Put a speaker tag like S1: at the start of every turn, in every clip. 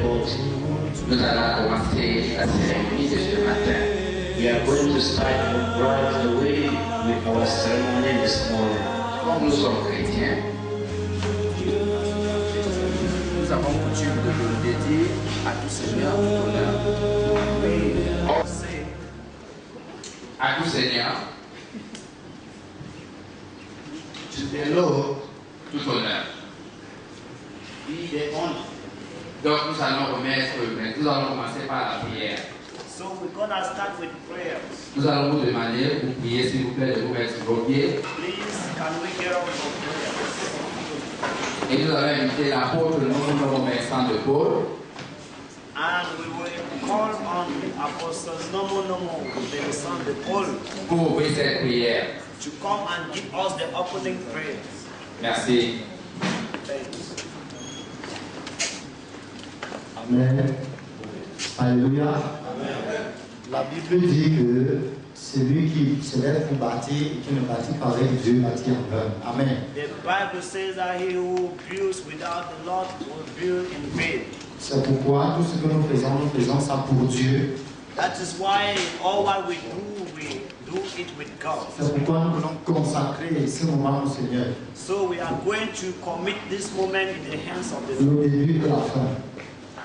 S1: Nous allons commencer la cérémonie de ce matin.
S2: We are going to start right away with our ceremony this morning.
S1: Comme nous sommes chrétiens, nous avons coutume de le dédier à tout Seigneur tout honneur. À tout Seigneur,
S2: To the Lord,
S1: tout honneur.
S2: be the honor.
S1: Donc nous allons nous allons commencer par la prière.
S2: So we're going to start with prayers.
S1: Nous allons vous demander, vous prier s'il vous plaît, de vous mettre sur vos pieds.
S2: Please, can we get on for prayers?
S1: Et nous allons inviter l'apôtre, le numéro Vincent de Paul,
S2: And we will call on Apostles Nomo the son of Paul,
S1: pour ouvrir cette prière.
S2: to come and give us the opening prayers.
S1: Merci.
S2: Thanks.
S3: Amen. Alléluia. La Bible dit que celui qui se lève pour bâtir et qui ne bâtit pas avec Dieu bâtit en vain. Amen.
S2: The Bible says that he who builds without the Lord will build in vain.
S3: C'est pourquoi tout ce que nous faisons ça pour Dieu.
S2: That is why all what we do it with God.
S3: C'est pourquoi nous voulons consacrer ce moment au Seigneur.
S2: So we are going to commit this moment in the hands of the Lord.
S3: Le début et la fin.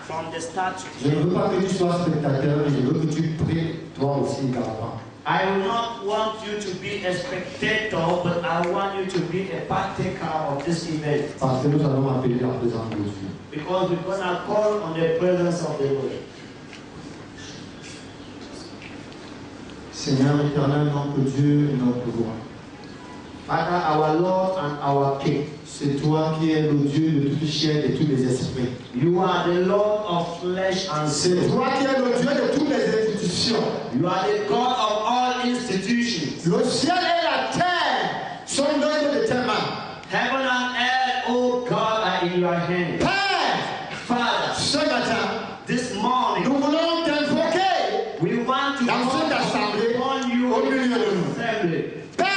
S2: From the start to
S3: Je
S2: the
S3: ne
S2: end.
S3: veux pas que tu sois spectateur, mais je veux que tu pries toi aussi également.
S2: I will not want you to be a spectator, but I want you to be a partaker of this event.
S3: Parce que nous allons appeler la présence de Dieu.
S2: Because we're going to call on the presence of the Lord.
S3: Seigneur éternel, notre Dieu et notre roi.
S2: Father, our Lord and our King.
S3: C'est toi qui es le Dieu de toute chair et de tous les esprits.
S2: You are the Lord of flesh and
S3: C'est
S2: soul.
S3: toi qui es le Dieu de toutes les institutions.
S2: You are the God of all institutions.
S3: Le ciel et la terre sont l'œuvre de tes mains.
S2: Heaven and earth, oh God, are in your hand.
S3: Père,
S2: Father,
S3: ce matin,
S2: this morning,
S3: nous voulons t'invoquer
S2: we want to
S3: dans
S2: call
S3: cette assemblée
S2: upon you
S3: au milieu de
S2: in
S3: nous.
S2: this assembly.
S3: Père,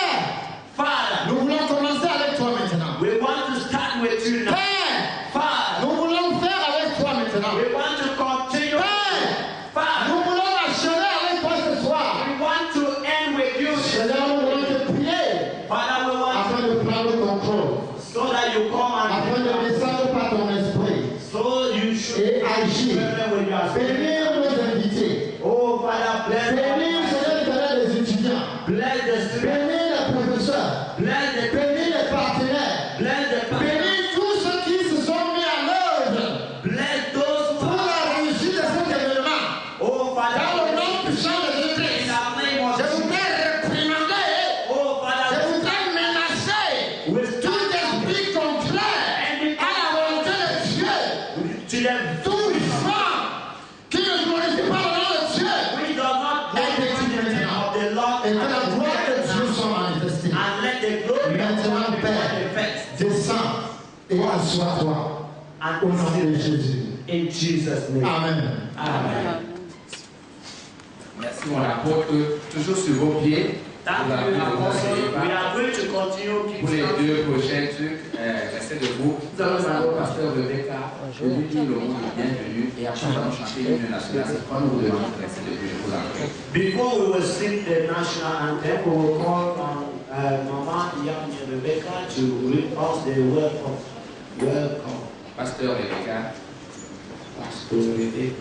S2: Father,
S3: nous voulons commencer avec toi maintenant.
S2: we want to start with you now.
S3: Père,
S2: Father,
S3: nous voulons faire avec toi maintenant.
S2: we want to continue.
S3: Père,
S2: Father,
S3: nous voulons achever avec toi ce soir.
S2: we want to end with you.
S3: Seigneur, nous voulons te prier
S2: Father, we want
S3: afin de prendre le contrôle,
S2: so that you come
S3: afin de
S2: and
S3: descendre par ton esprit
S2: so you should
S3: et agir.
S2: with your spirit.
S3: Bénir nos invités.
S2: Oh, Father, bless
S3: Bénir, Seigneur, éternel, les étudiants.
S2: bless the students,
S3: Bénir les professeurs.
S2: bless the
S3: Bénir les partenaires.
S2: bless the parents,
S3: Bénir tous ceux qui se sont mis à l'œuvre
S2: bless those who
S3: pour
S2: are.
S3: la réussite de cet événement.
S2: Oh,
S3: Dans le
S2: Father,
S3: nom puissant de
S2: in
S3: Jésus-Christ,
S2: the name of
S3: je
S2: Jesus.
S3: voudrais réprimander,
S2: Oh,
S3: je
S2: Father,
S3: voudrais menacer
S2: with
S3: tout esprit contraire à la volonté de Dieu.
S2: to them
S3: Tout vent qui ne glorifie pas le nom de Dieu.
S2: we do not glorify the name of the Lord
S3: Et que la gloire de Dieu soit manifestée.
S2: and let the glory of
S3: Maintenant,
S2: God be
S3: Père,
S2: manifest.
S3: descends et assois-toi au nom de Jésus.
S2: In Jesus' name.
S3: Amen.
S2: Amen.
S1: Merci mon apôtre. Toujours sur vos pieds.
S2: Thank
S1: Vous
S2: you,
S1: avez
S2: Apostle.
S1: pas.
S2: We are going to continue
S1: Pour les
S2: keeping
S1: deux prochains trucs, restez debout. Nous allons demander au pasteur Rebecca de lui dire le mot de bienvenue et après nous allons chanter l'hymne national. C'est pourquoi nous vous demandons de rester debout. Je vous en prie.
S2: Before we will sing the national anthem, we will call on Mama Yami Rebecca to read us the welcome. Welcome,
S1: Pasteur Rebecca.
S2: Pastor Rebecca.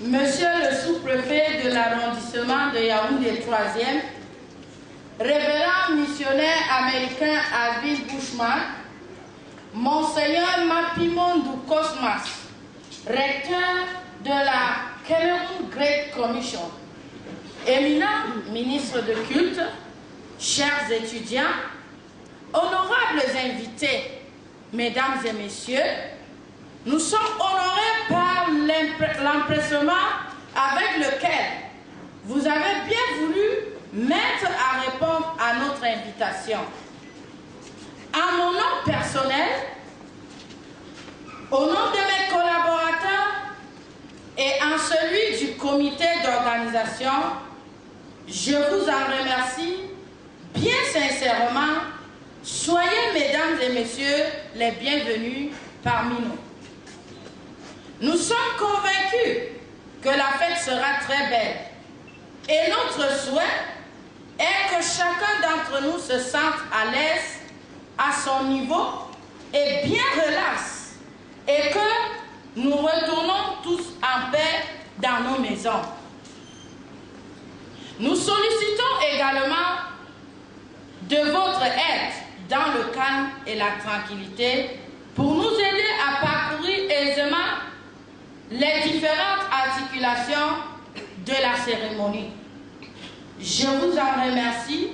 S4: Monsieur le sous-préfet de l'arrondissement de Yaoundé 3e, révérend missionnaire américain Alvin Bushman, Monseigneur Mapimondou Cosmas, recteur de la Cameroon Great Commission, éminent ministre de culte, chers étudiants, honorables invités, mesdames et messieurs, nous sommes honorés par l'empressement avec lequel vous avez bien voulu mettre à répondre à notre invitation. À mon nom personnel, au nom de mes collaborateurs et en celui du comité d'organisation, je vous en remercie bien sincèrement. Soyez, mesdames et messieurs, les bienvenus parmi nous. Nous sommes convaincus que la fête sera très belle. Et notre souhait est que chacun d'entre nous se sente à l'aise, à son niveau et bien relax. Et que nous retournons tous en paix dans nos maisons. Nous sollicitons également de votre aide dans le calme et la tranquillité pour nous aider à parcourir aisément les différentes articulations de la cérémonie. Je vous en remercie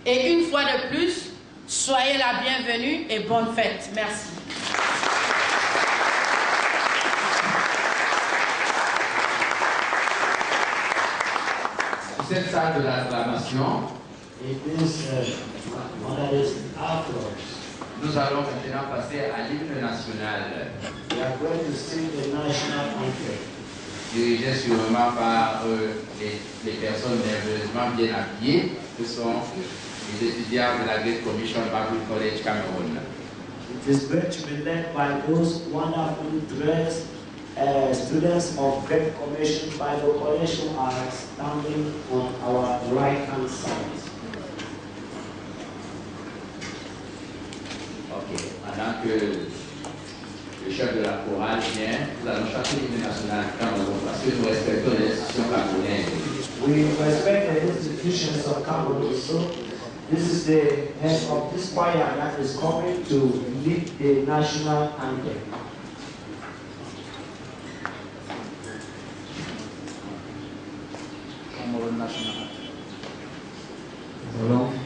S4: et une fois de plus, soyez la bienvenue et bonne fête. Merci.
S1: Cette salle de l'acclamation, nous allons maintenant passer à l'hymne national.
S2: We are going to sing the national anthem.
S1: Dirigé sûrement par les personnes merveilleusement bien habillées, que sont les étudiants de la Great Commission Bible College Cameroun.
S2: It is going to be led by those wonderfully dressed students of Great Commission Bible College who are standing on our right-hand side.
S1: Ok, pendant que le chef de la chorale vient, nous allons chanter l'hymne national Cameroun parce que nous respectons les institutions camerounaises.
S2: We respect the institutions of Cameroon, so this is the head of this choir that is coming to lead the national anthem.
S1: Cameroun National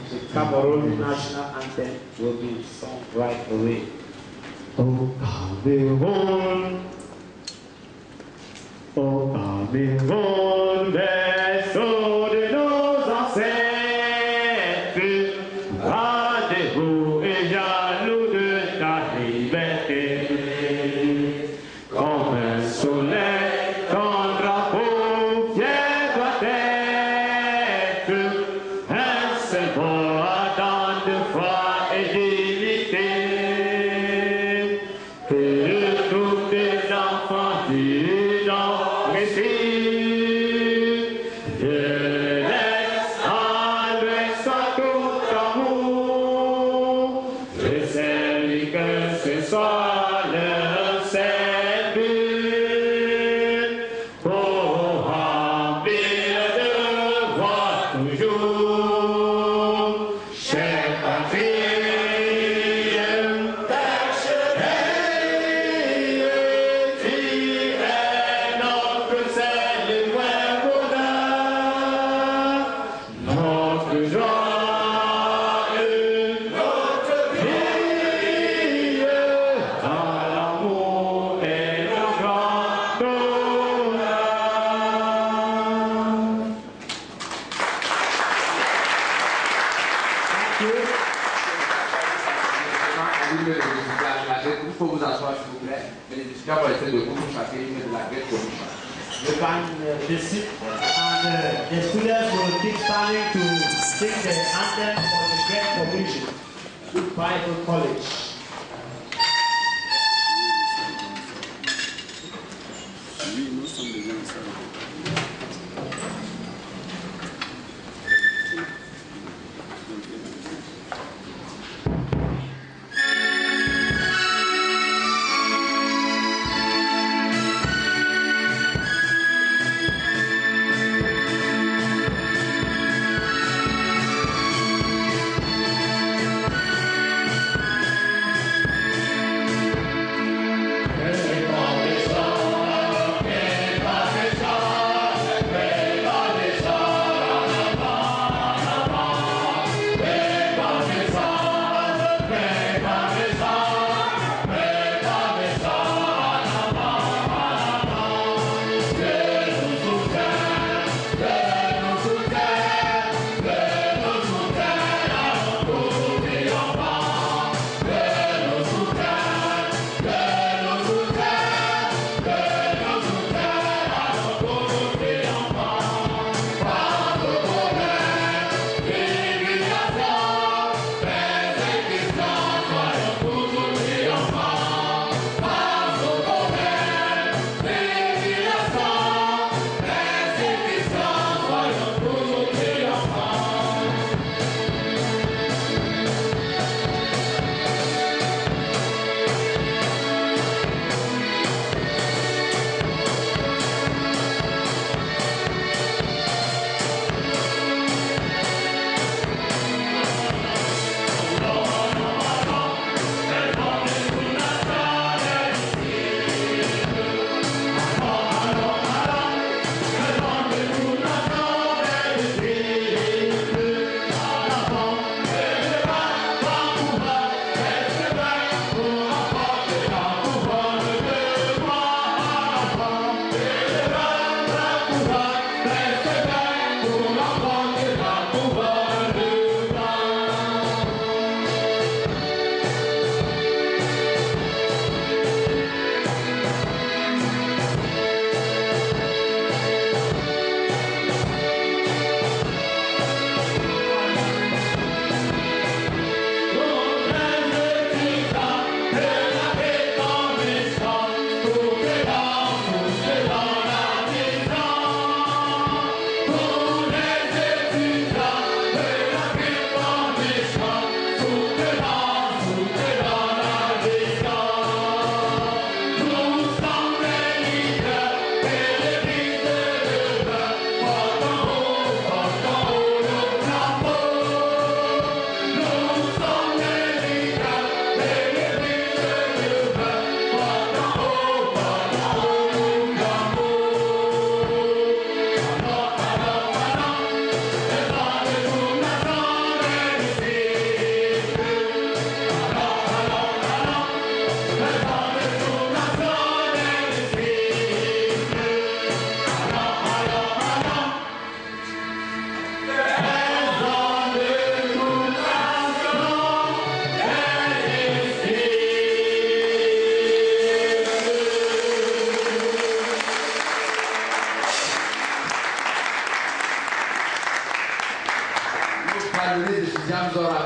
S2: The Cameroon national anthem will be sung right away.
S5: Oh Cameroun, berceau de nos ancêtres, rendez-vous et jaloux de ta liberté. Comme un soleil, ton drapeau fier doit être un symbole ardent de foi et d'unité. Que tous tes enfants disent en récit, je laisse en lui sans tout amour, je sais que ce soit leur seul but, pour remplir le devoir toujours, chère patrie,
S1: Il faut vous asseoir s'il vous plaît. Mais les étudiants vont rester debout pour chanter l'hymne de la Great Commission.
S2: You can be sit and the students will keep standing to sing the anthem for the Great Commission, Bible College.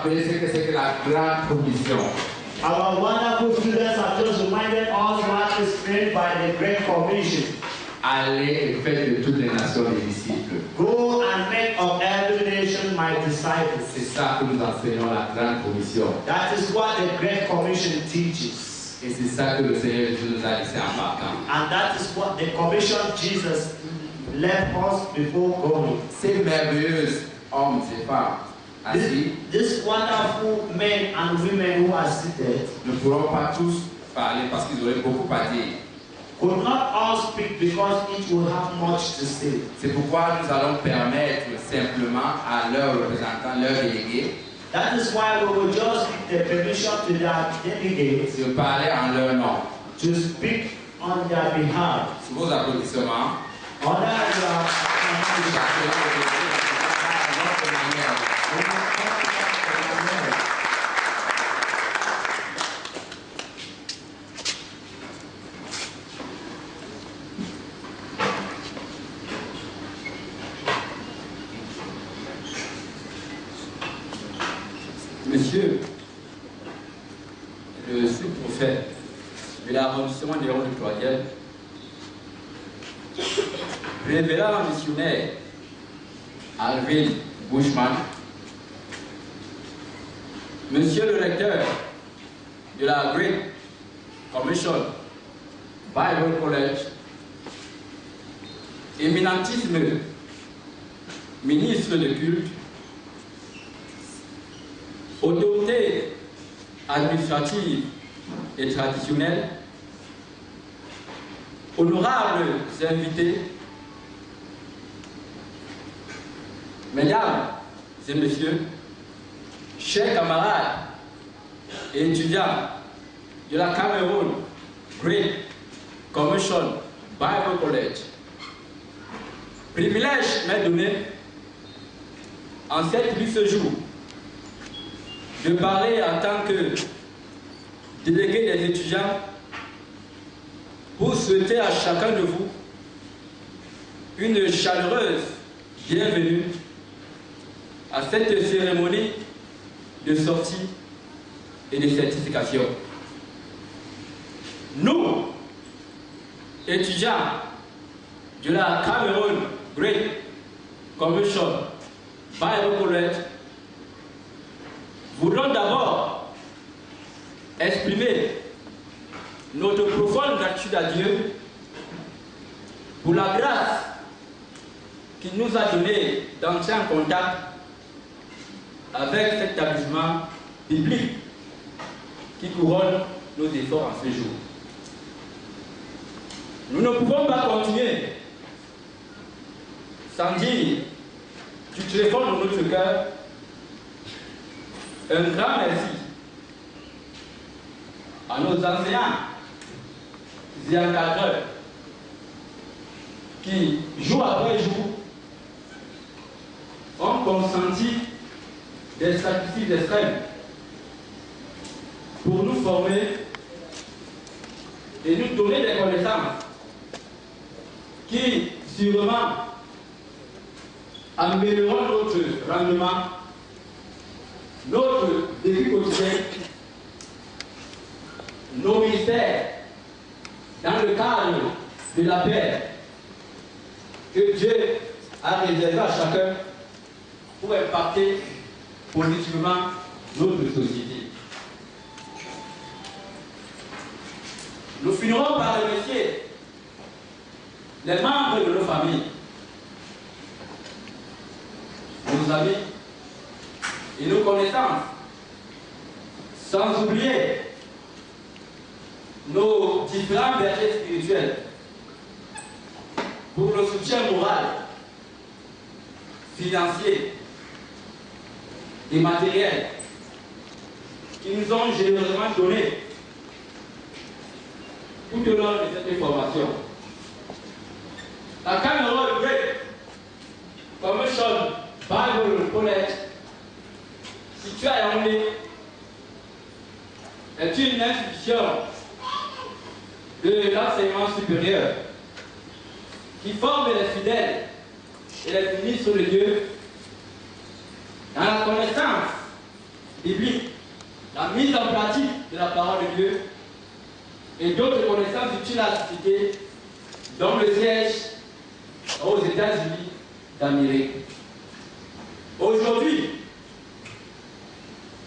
S1: rappelé ce que c'est que la grande commission.
S2: Our wonderful students have just reminded us what is meant by the Great Commission.
S1: Allez et faites de toutes les nations des disciples.
S2: Go and make of every nation my disciples.
S1: C'est ça que nous enseignons la grande commission.
S2: That is what the Great Commission teaches.
S1: Et c'est ça que le Seigneur Jésus nous a laissé en partant.
S2: And that is what the commission Jesus left us before going.
S1: Ces merveilleux hommes et femmes assis
S2: This wonderful men and women who are seated
S1: ne pourront pas tous parler parce qu'ils auraient beaucoup à dire.
S2: could not all speak because each will have much to say.
S1: C'est pourquoi nous allons permettre simplement à leurs représentants, leurs délégués,
S2: That is why we will just give the permission to their delegates
S1: de parler en leur nom.
S2: to speak on their behalf.
S1: Sous vos applaudissements,
S2: Honor
S6: Monsieur le sous-prophète de l'arrondissement des Rondes Troisième, révérend missionnaire Alvin Bushman, Monsieur le recteur de la Great Commission Bible College, éminentissime ministre de culte, autorité administrative et traditionnelle, honorables invités, mesdames et messieurs, chers camarades et étudiants de la Cameroun Great Commission Bible College, privilège m'est donné en cette luxe jour de parler en tant que délégué des étudiants pour souhaiter à chacun de vous une chaleureuse bienvenue à cette cérémonie de sortie et de certification. Nous, étudiants de la Cameroun Great Commission Bible College, voudrons d'abord exprimer notre profonde gratitude à Dieu pour la grâce qu'il nous a donnée d'entrer en contact avec cet établissement biblique qui couronne nos efforts en ce jour. Nous ne pouvons pas continuer sans dire du tréfonds de notre cœur un grand merci à nos enseignants et encadreurs qui, jour après jour, ont consenti des sacrifices extrêmes pour nous former et nous donner des connaissances qui, sûrement, amélioreront notre rendement, notre vécu quotidien, nos ministères, dans le cadre de la paix que Dieu a réservé à chacun pour impacter positivement notre société. Nous finirons par remercier les membres de nos familles, nos amis et nos connaissances, sans oublier nos différents bergers spirituels pour le soutien moral, financier et matériel qui nous ont généreusement donné tout au long de cette formation. La Cameroun Great Commission Bible College, située à Yaoundé, est une institution de l'enseignement supérieur qui forme les fidèles et les ministres de Dieu dans la connaissance biblique, la mise en pratique de la parole de Dieu et d'autres connaissances utiles à la société, dont le siège aux États-Unis d'Amérique. Aujourd'hui,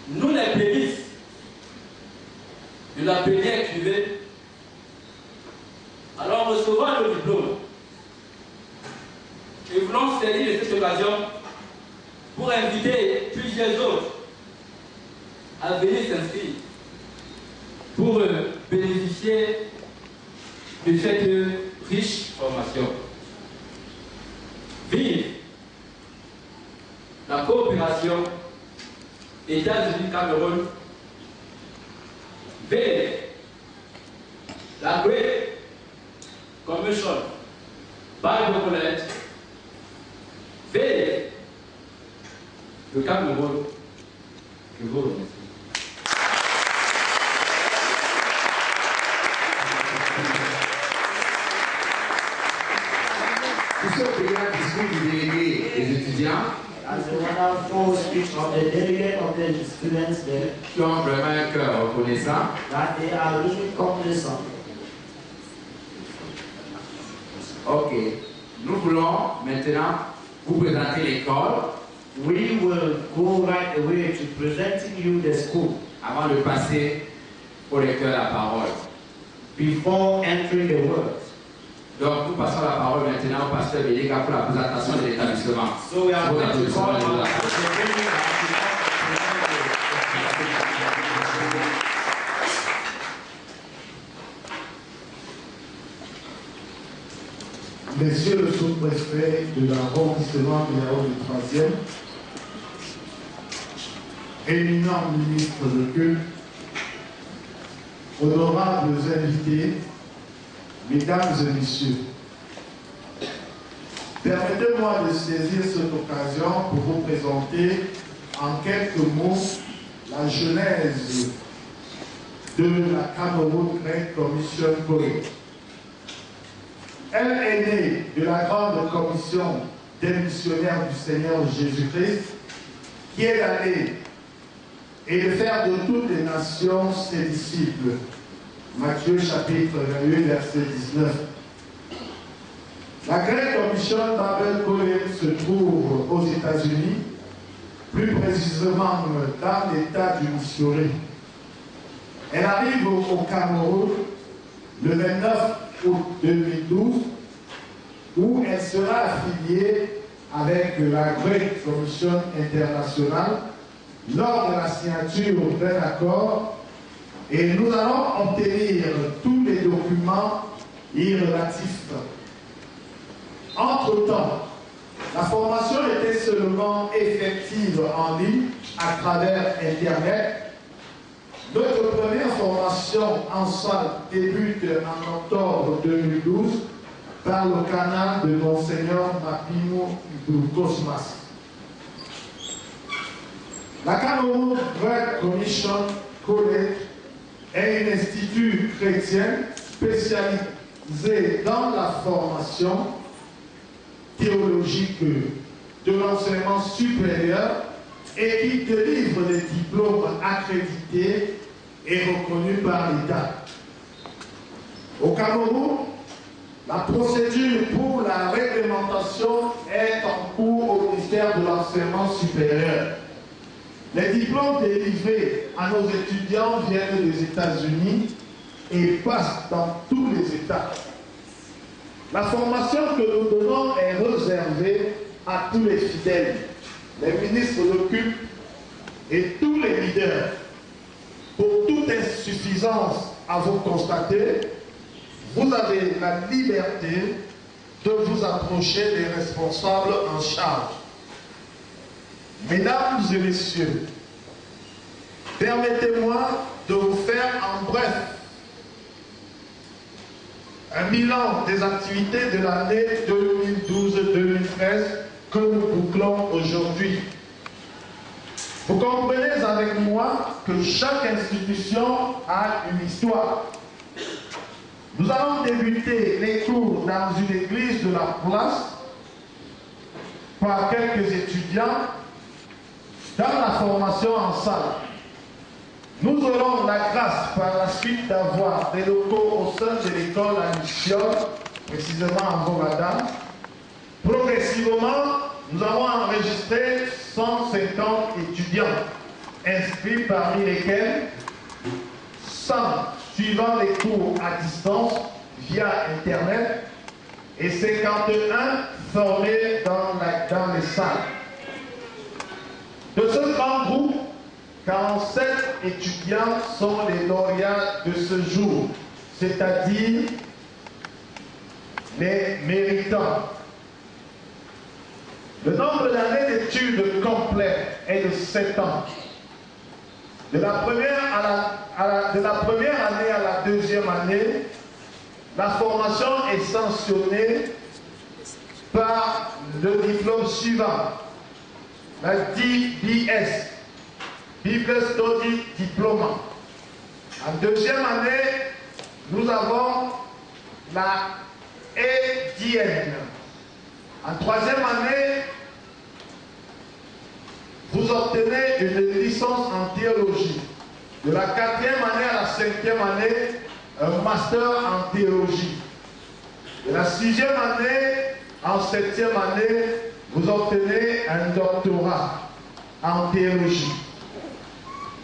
S6: nous les prémices de la première cuvée, alors recevons le diplôme et voulons saisir de cette occasion pour inviter plusieurs autres à venir s'inscrire pour bénéficier de cette riche formation. Vive la coopération États-Unis-Cameroun. Vive la Great Commission Bible College. Vive le Cameroun. Je vous remercie.
S1: Pour ce brillant discours du délégué des étudiants,
S2: As a wonderful speech of the delegate of the students there,
S1: qui ont vraiment un cœur reconnaissant,
S2: that they are really cognizant.
S1: ok, nous voulons maintenant vous présenter l'école
S2: We will go right away to presenting you the school
S1: avant de passer au lecteur la parole.
S2: before entering the word.
S1: Donc, nous passons la parole maintenant au pasteur Béléga pour la présentation de l'établissement.
S2: So we are
S1: Vos
S2: going to
S1: applaudissements
S2: call
S1: et vos
S2: on
S1: applaudissements.
S7: Messieurs le sous-préfet de l'arrondissement numéro du 3e, éminent ministre de culte, honorables invités, mesdames et messieurs, permettez-moi de saisir cette occasion pour vous présenter en quelques mots la genèse de la Cameroun Great Commission College. Elle est née de la grande commission des missionnaires du Seigneur Jésus-Christ, qui est d'aller et de faire de toutes les nations ses disciples. Matthieu chapitre 28, verset 19. La Great Commission Bible College se trouve aux États-Unis, plus précisément dans l'État du Missouri. Elle arrive au Cameroun le 29 août 2012, où elle sera affiliée avec la Great Commission Internationale lors de la signature d'un accord, et nous allons obtenir tous les documents y relatifs. Entre-temps, la formation était seulement effective en ligne à travers Internet. Notre première formation en salle débute en octobre 2012 par le canal de Monseigneur Mapimo du Cosmas. La Cameroun Great Commission College est un institut chrétien spécialisé dans la formation théologique de l'enseignement supérieur et qui délivre des diplômes accrédités et reconnus par l'État. Au Cameroun, la procédure pour la réglementation est en cours au ministère de l'enseignement supérieur. Les diplômes délivrés à nos étudiants viennent des États-Unis et passent dans tous les États. La formation que nous donnons est réservée à tous les fidèles, les ministres de culte et tous les leaders. Pour toute insuffisance à vous constater, vous avez la liberté de vous approcher des responsables en charge. Mesdames et messieurs, permettez-moi de vous faire en bref un bilan des activités de l'année 2012-2013 que nous bouclons aujourd'hui. Vous comprenez avec moi que chaque institution a une histoire. Nous allons débuter les cours dans une église de la place par quelques étudiants dans la formation en salle. Nous aurons la grâce par la suite d'avoir des locaux au sein de l'école à Mission, précisément en Bogada. Progressivement, nous avons enregistré 150 étudiants inscrits, parmi lesquels 100 suivant les cours à distance via Internet et 51 formés dans les salles. De ce grand groupe, 47 étudiants sont les lauréats de ce jour, c'est-à-dire les méritants. Le nombre d'années d'études complètes est de 7 ans. De la première année à la deuxième année, la formation est sanctionnée par le diplôme suivant, la DBS, Bible Study Diploma. En deuxième année, nous avons la EDN. En troisième année, vous obtenez une licence en théologie. De la quatrième année à la cinquième année, un master en théologie. De la sixième année en septième année, vous obtenez un doctorat en théologie.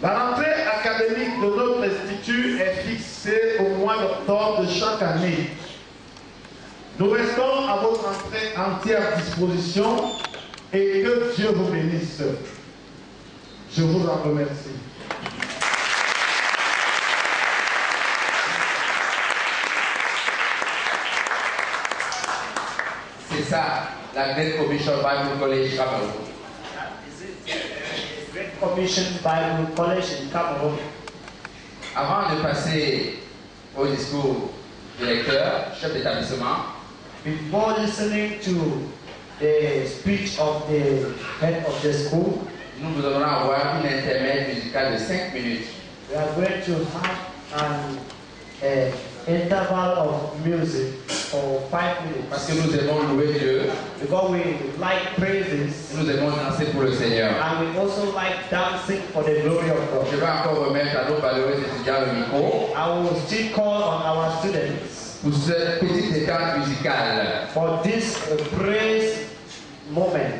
S7: La rentrée académique de notre institut est fixée au mois d'octobre de chaque année. Nous restons à votre entière disposition et que Dieu vous bénisse. Je vous en remercie.
S1: C'est ça, la Great Commission Bible College Cameroun.
S2: Great Commission Bible College in Cameroon.
S1: Avant de passer au discours du lecteur, chef d'établissement,
S2: Before listening to the speech of the head of the school,
S1: nous vous allons avoir une intermède musicale de 5 minutes.
S2: we are going to have an interval of music for 5 minutes.
S1: Parce que nous aimons louer Dieu,
S2: Because we like praises
S1: nous aimons danser pour le Seigneur.
S2: and we also like dancing for the glory of
S1: Je
S2: God.
S1: vais encore remettre à nos valeureux étudiants le micro
S2: I will still call on our students
S1: pour cette petite détente musicale.
S2: for this praise moment.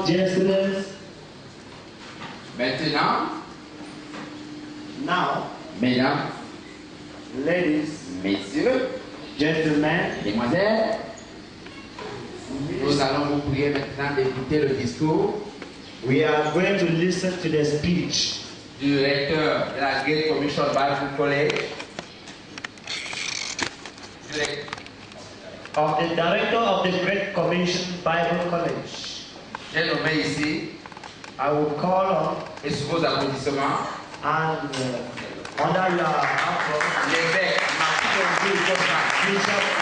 S2: dear students,
S1: Maintenant,
S2: now,
S1: mesdames,
S2: ladies,
S1: messieurs,
S2: gentlemen,
S1: mesdemoiselles, nous allons vous prier maintenant d'écouter le discours
S2: we are going to listen to the speech
S1: du recteur de la Great Commission Bible College,
S2: of the director of the Great Commission Bible College.
S1: j'ai nommé ici,
S2: I will call on
S1: et sous vos applaudissements,
S2: and under your approval,
S1: l'évêque Martin Gilles
S2: Bishop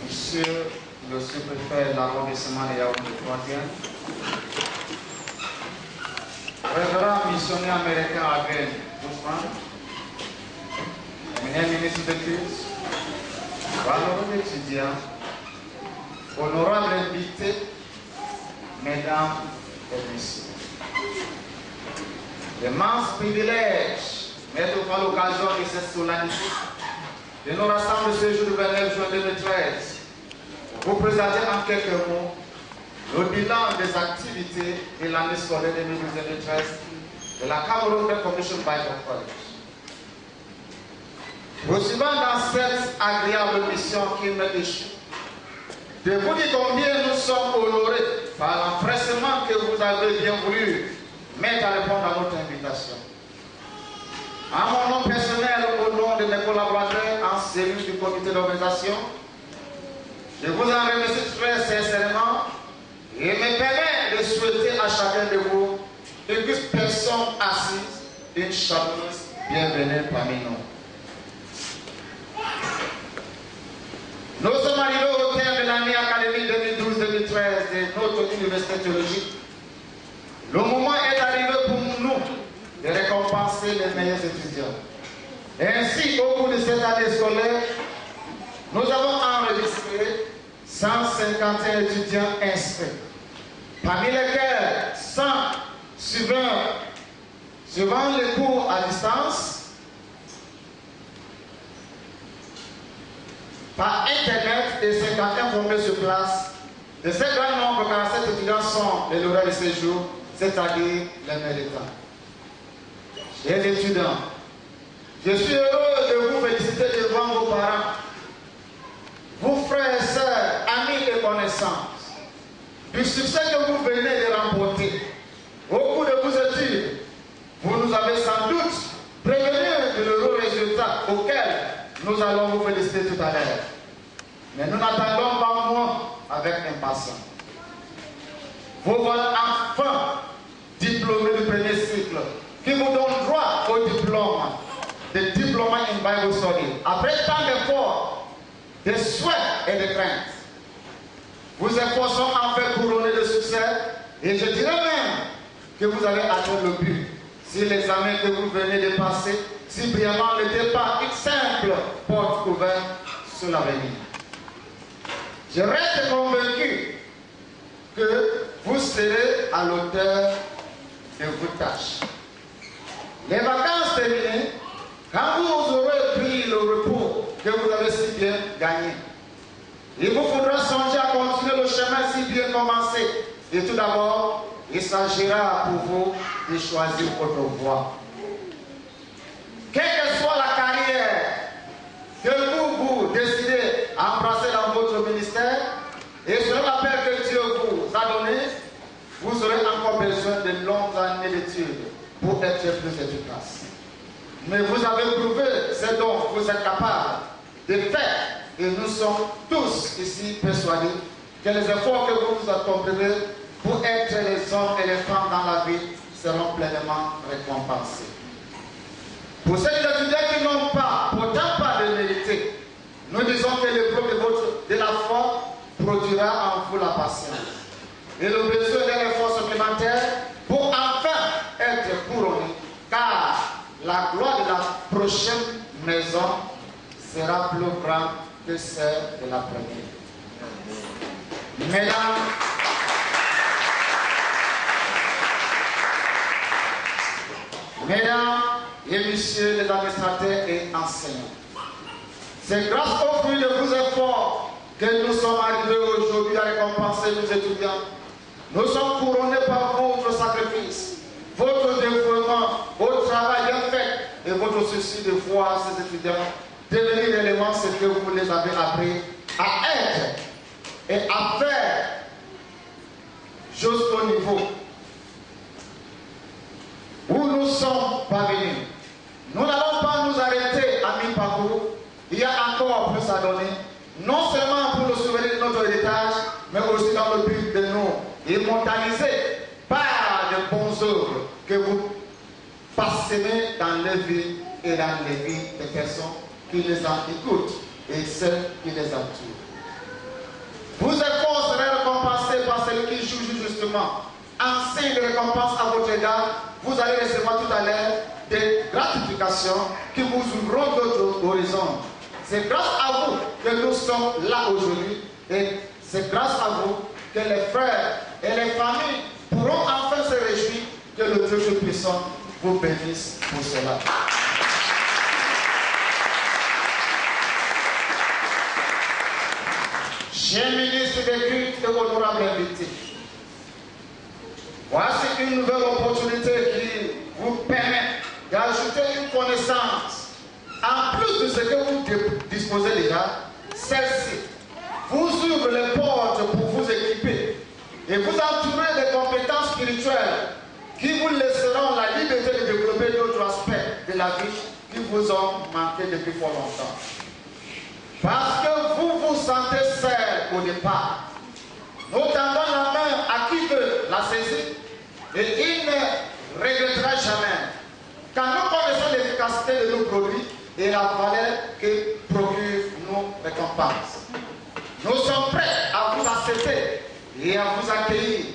S8: Monsieur le sous-préfet de l'arrondissement de Yaoundé 3e, révérend missionnaire américain Abel Guzman, éminent ministre de Christ, valeureux étudiants, honorables invités, mesdames et messieurs. L'immense privilège m'est offert l'occasion de cette solennité de nous rassembler ce jour du 29 juin 2013 pour vous présenter en quelques mots le bilan des activités de l'année scolaire 2012-2013 de la Cameroun Great Commission Bible College. Poursuivant dans cette agréable mission qui m'est échue, de vous dire combien nous sommes honorés par l'empressement que vous avez bien voulu mettre à répondre à notre invitation. À mon nom personnel, au nom de mes collaborateurs en cellule du comité d'organisation, je vous en remercie très sincèrement et me permet de souhaiter à chacun de vous une personne assise, une chaleureuse bienvenue parmi nous. Nous sommes arrivés au terme de l'année académique 2012-2013 de notre université théologique. Le moment est arrivé pour nous de récompenser les meilleurs étudiants. Ainsi, au cours de cette année scolaire, nous avons enregistré 151 étudiants inscrits, parmi lesquels 100 suivant les cours à distance, par Internet et 51 formés sur place. De ce grand nombre, 47 étudiants sont les lauréats de séjour, c'est-à-dire les méritants. Chers étudiants, je suis heureux de vous féliciter devant vos parents, vos frères et sœurs, amis et connaissances, du succès que vous venez de remporter. Au cours de vos études, vous nous avez sans doute prévenu de l'heureux résultat auquel nous allons vous féliciter tout à l'heure. Mais nous n'attendons pas moins avec impatience. Vous voilà enfin diplômés du premier cycle, qui vous donne droit au diplôme, de diplôme in Bible Study. Après tant d'efforts, de souhaits et de craintes, vos efforts sont enfin couronnés de succès, et je dirais même que vous avez atteint le but. Si l'examen que vous venez de passer, si brillamment n'était pas une simple porte ouverte sur l'avenir. Je reste convaincu que vous serez à l'auteur de vos tâches. Les vacances terminées, quand vous aurez pris le repos que vous avez si bien gagné, il vous faudra songer à continuer le chemin si bien commencé. Et tout d'abord, il s'agira pour vous de choisir votre voie. Quelle que soit la carrière que vous décidez d'embrasser dans votre ministère, et selon l'appel que Dieu vous a donné, vous aurez encore besoin de longues années d'études pour être plus efficace. Mais vous avez prouvé ce dont vous êtes capable de faire, et nous sommes tous ici persuadés que les efforts que vous vous accomplirez pour être les hommes et les femmes dans la vie seront pleinement récompensés. Pour ceux étudiants qui n'ont pas, pourtant pas de mérité, nous disons que l'épreuve de la foi produira en vous la patience et le besoin d'un effort supplémentaire pour enfin être couronné, car la gloire de la prochaine maison sera plus grande que celle de la première. Mesdames et messieurs les administrateurs et enseignants, c'est grâce au fruit de vos efforts que nous sommes arrivés aujourd'hui à récompenser nos étudiants. Nous sommes couronnés par votre sacrifice, votre dévouement, votre travail bien fait et votre souci de voir ces étudiants devenir réellement ce que vous les avez appris à être et à faire jusqu'au niveau où nous sommes parvenus. Nous n'allons pas nous arrêter à mi-parcours. Il y a encore plus à donner, non seulement pour le souvenir de notre héritage, mais aussi dans le but de nous immortaliser par de bonnes œuvres que vous passemez dans les vies et dans les vies des personnes qui les en écoutent et ceux qui les entourent. Vos efforts seraient récompensés par celui qui juge justement. En signe de récompense à votre égard, vous allez recevoir tout à l'heure des gratifications qui vous ouvriront d'autres horizons. C'est grâce à vous que nous sommes là aujourd'hui et c'est grâce à vous que les frères et les familles pourront enfin se réjouir que le Dieu Tout-Puissant vous bénisse pour cela. Chers ministres des cultes et honorables invités, voici une nouvelle opportunité qui vous permet d'ajouter une connaissance. En plus de ce que vous disposez déjà, celle-ci vous ouvre les portes pour vous équiper et vous entourer des compétences spirituelles qui vous laisseront la liberté de développer d'autres aspects de la vie qui vous ont manqué depuis fort longtemps. Parce que vous vous sentez seul au départ. Nous tendons la main à qui veut la saisir et il ne regrettera jamais. Quand nous connaissons l'efficacité de nos produits et la valeur que procurent nos récompenses, nous sommes prêts à vous accepter et à vous accueillir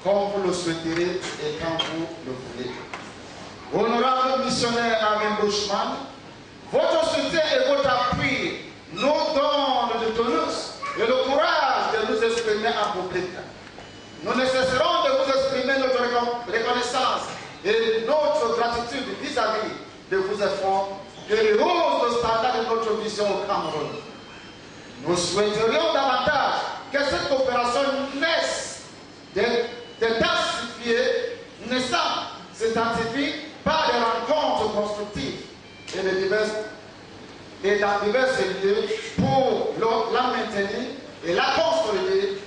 S8: comme vous le souhaiterez et quand vous le voulez. Honorable missionnaire Alain Bushman, votre soutien et votre appui nous donnent de tonus et le courage de nous exprimer en public. Nous ne cesserons de vous exprimer notre reconnaissance et notre gratitude vis-à-vis de vos efforts qui rehaussent le standard de notre vision au Cameroun. Nous souhaiterions davantage que cette coopération naisse s'intensifie par des rencontres constructives et dans divers lieux pour la maintenir et la consolider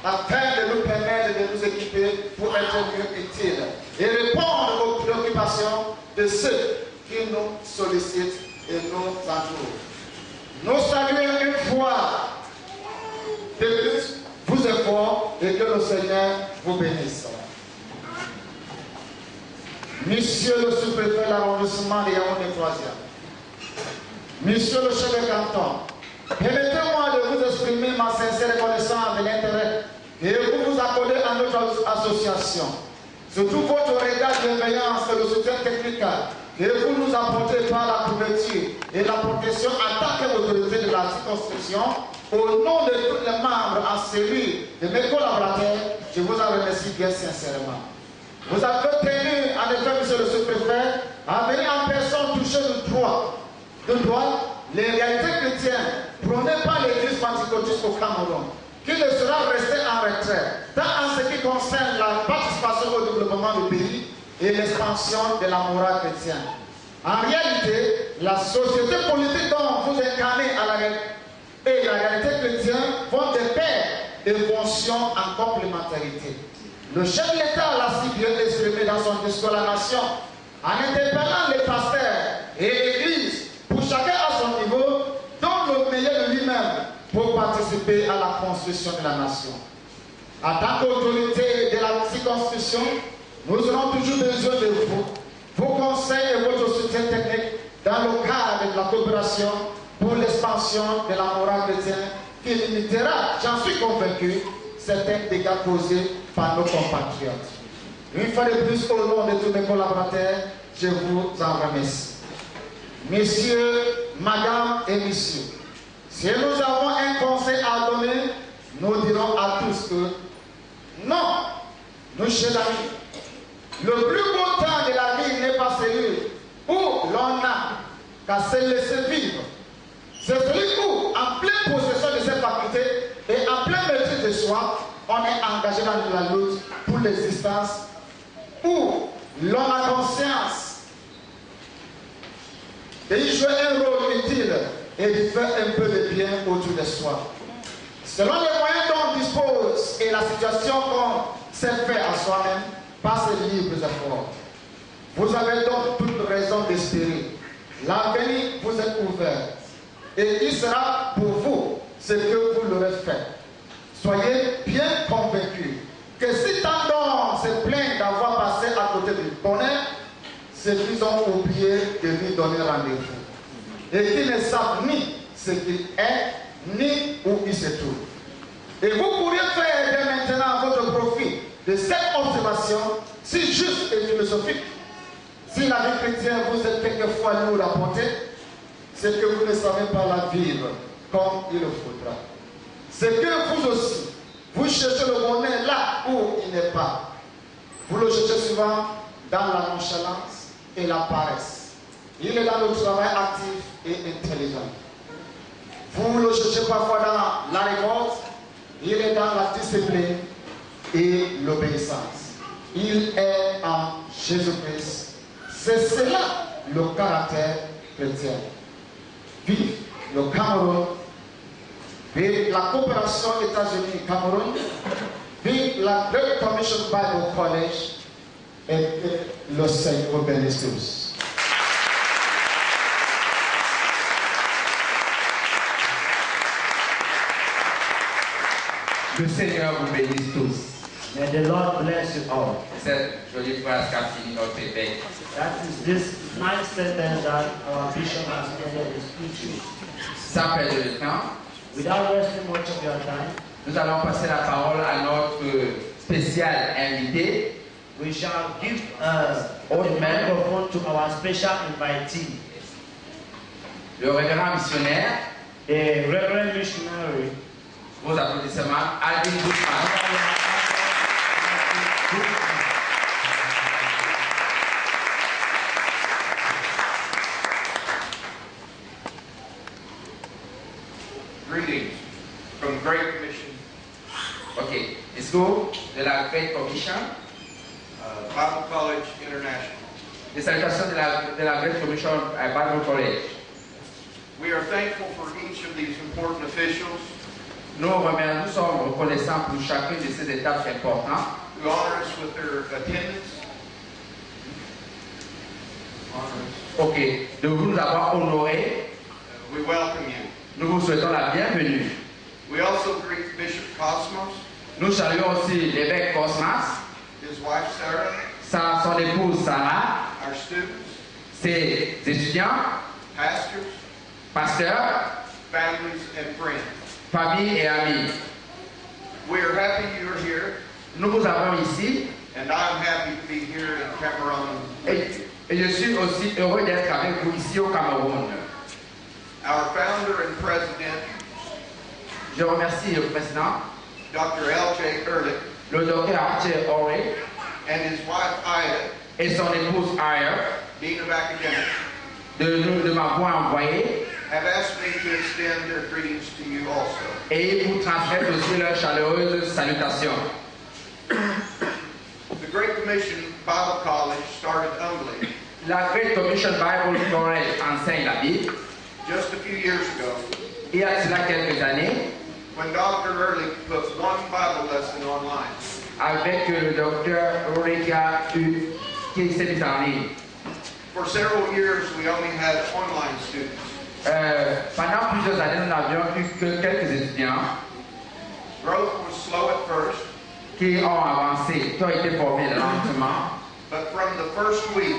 S8: afin de nous permettre de nous équiper pour être mieux utiles et répondre aux préoccupations de ceux qui nous sollicitent et nous entourent. Nous saluons une fois de plus vos efforts et que le Seigneur vous bénisse. Monsieur le sous-préfet de l'arrondissement de Yaoundé 3e, Monsieur le chef de canton, permettez-moi de vous exprimer ma sincère reconnaissance de l'intérêt que vous accordez à notre association. Surtout votre regard de bienveillance et le soutien technique que vous nous apportez par la couverture et la protection en tant qu'autorité de la circonscription. Au nom de tous les membres en série de mes collaborateurs, je vous en remercie bien sincèrement. Vous avez tenu, en effet, monsieur le sous-préfet, à venir en personne toucher de droit les réalités chrétiennes prônées par l'Église pentecôtiste au Cameroun, qui ne sera restée en retrait, tant en ce qui concerne la participation au développement du pays et l'expansion de la morale chrétienne. En réalité, la société politique dont vous incarnez et la réalité chrétienne vont de pair et fonctionnent en complémentarité. Le chef de l'État l'a si bien exprimé dans son discours à la nation, en interpellant les pasteurs et l'Église, pour chacun à son niveau, donne le meilleur de lui-même pour participer à la construction de la nation. En tant qu'autorité de la circonscription, nous aurons toujours besoin de vous, vos conseils et votre soutien technique dans le cadre de la coopération pour l'expansion de la morale chrétienne qui limitera, j'en suis convaincu, certains dégâts causés par nos compatriotes. Une fois de plus, au nom de tous mes collaborateurs, je vous en remercie. messieurs, madame et messieurs, si nous avons un conseil à donner, nous dirons à tous que non, nous chers amis, le plus beau temps de la vie n'est pas celui où l'on n'a qu'à se laisser vivre. C'est celui où, en pleine possession de ses facultés et en pleine maîtrise de soi, on est engagé dans la lutte pour l'existence, où l'on a conscience de y jouer un rôle utile et de faire un peu de bien autour de soi. Selon les moyens dont on dispose et la situation qu'on s'est fait à soi-même, par ses libres efforts. Vous avez donc toute raison d'espérer. L'avenir vous est ouvert. Et il sera pour vous ce que vous l'aurez fait. Soyez bien convaincus que si tant d'hommes se plaignent d'avoir passé à côté du bonheur, c'est qu'ils ont oublié de lui donner rendez-vous. Et qu'ils ne savent ni ce qu'il est, ni où il se trouve. Et vous pourriez faire dès maintenant votre profit de cette observation si juste et philosophique. Si la vie chrétienne vous est quelquefois lourde à porter, c'est que vous ne savez pas la vivre comme il le faudra. C'est que vous aussi, vous cherchez le bonheur là où il n'est pas. Vous le cherchez souvent dans la nonchalance et la paresse. Il est dans le travail actif et intelligent. Vous le cherchez parfois dans la révolte. Il est dans la discipline et l'obéissance. Il est en Jésus-Christ. C'est cela le caractère chrétien. Vive le Cameroun. Vive la coopération États-Unis-Cameroun. Vive la Great Commission Bible College. Et que le Seigneur bénisse tous.
S1: Le Seigneur vous bénisse tous.
S2: May the Lord bless you all.
S1: Cette jolie phrase qu'a fini notre évêque.
S2: That is this nice sentence that our bishop has ended his preaching.
S1: Sans perdre de temps,
S2: Without wasting much of your time,
S1: nous allons passer la parole à notre spécial invité.
S2: we shall give the microphone to our special invitee,
S1: Le révérend missionnaire,
S2: the Reverend Missionary.
S1: vos applaudissements, Alvin Guzman.
S9: Greetings from Great Commission
S1: Ok, discours de la Great Commission,
S9: Bible College International.
S1: des salutations de la Great Commission à Bible College.
S9: We are thankful for each of these important officials
S1: Nous sommes reconnaissants pour chacune de ces étapes importantes
S9: who honor us with their attendance.
S1: Ok, de vous nous avoir honorés.
S9: We welcome you.
S1: Nous vous souhaitons la bienvenue.
S9: We also greet Bishop Cosmos,
S1: Nous saluons aussi l'évêque Cosmas,
S9: his wife Sarah,
S1: son épouse Sarah,
S9: our students,
S1: ses étudiants,
S9: pastors,
S1: pasteurs,
S9: families, and friends.
S1: famille et amis.
S9: We are happy you are here,
S1: Nous vous avons ici
S9: and I'm happy to be here in Cameroon.
S1: et je suis aussi heureux d'être avec vous ici au Cameroun.
S9: Our founder and president,
S1: Je remercie le président,
S9: Dr. L.J. Ehrlich,
S1: le docteur Arthur Horry
S9: and his wife Ida,
S1: et son épouse Aya
S9: Dean of Academics,
S1: de m'avoir envoyé
S9: have asked me to extend their greetings to you also.
S1: et vous transmettre aussi leurs chaleureuses salutations.
S9: The Great Commission Bible College started humbly
S1: La Great Commission Bible College enseigne la Bible.
S9: just a few years ago
S1: Il y a cela quelques années,
S9: when Dr. Ehrlich put one Bible lesson online.
S1: avec le docteur Ulrika qui s'est mis en ligne.
S9: For several years, we only had online students.
S1: Pendant plusieurs années, nous n'avions eu que quelques étudiants
S9: Growth was slow at first,
S1: qui ont avancé, qui ont été formés lentement.
S9: but from the first week,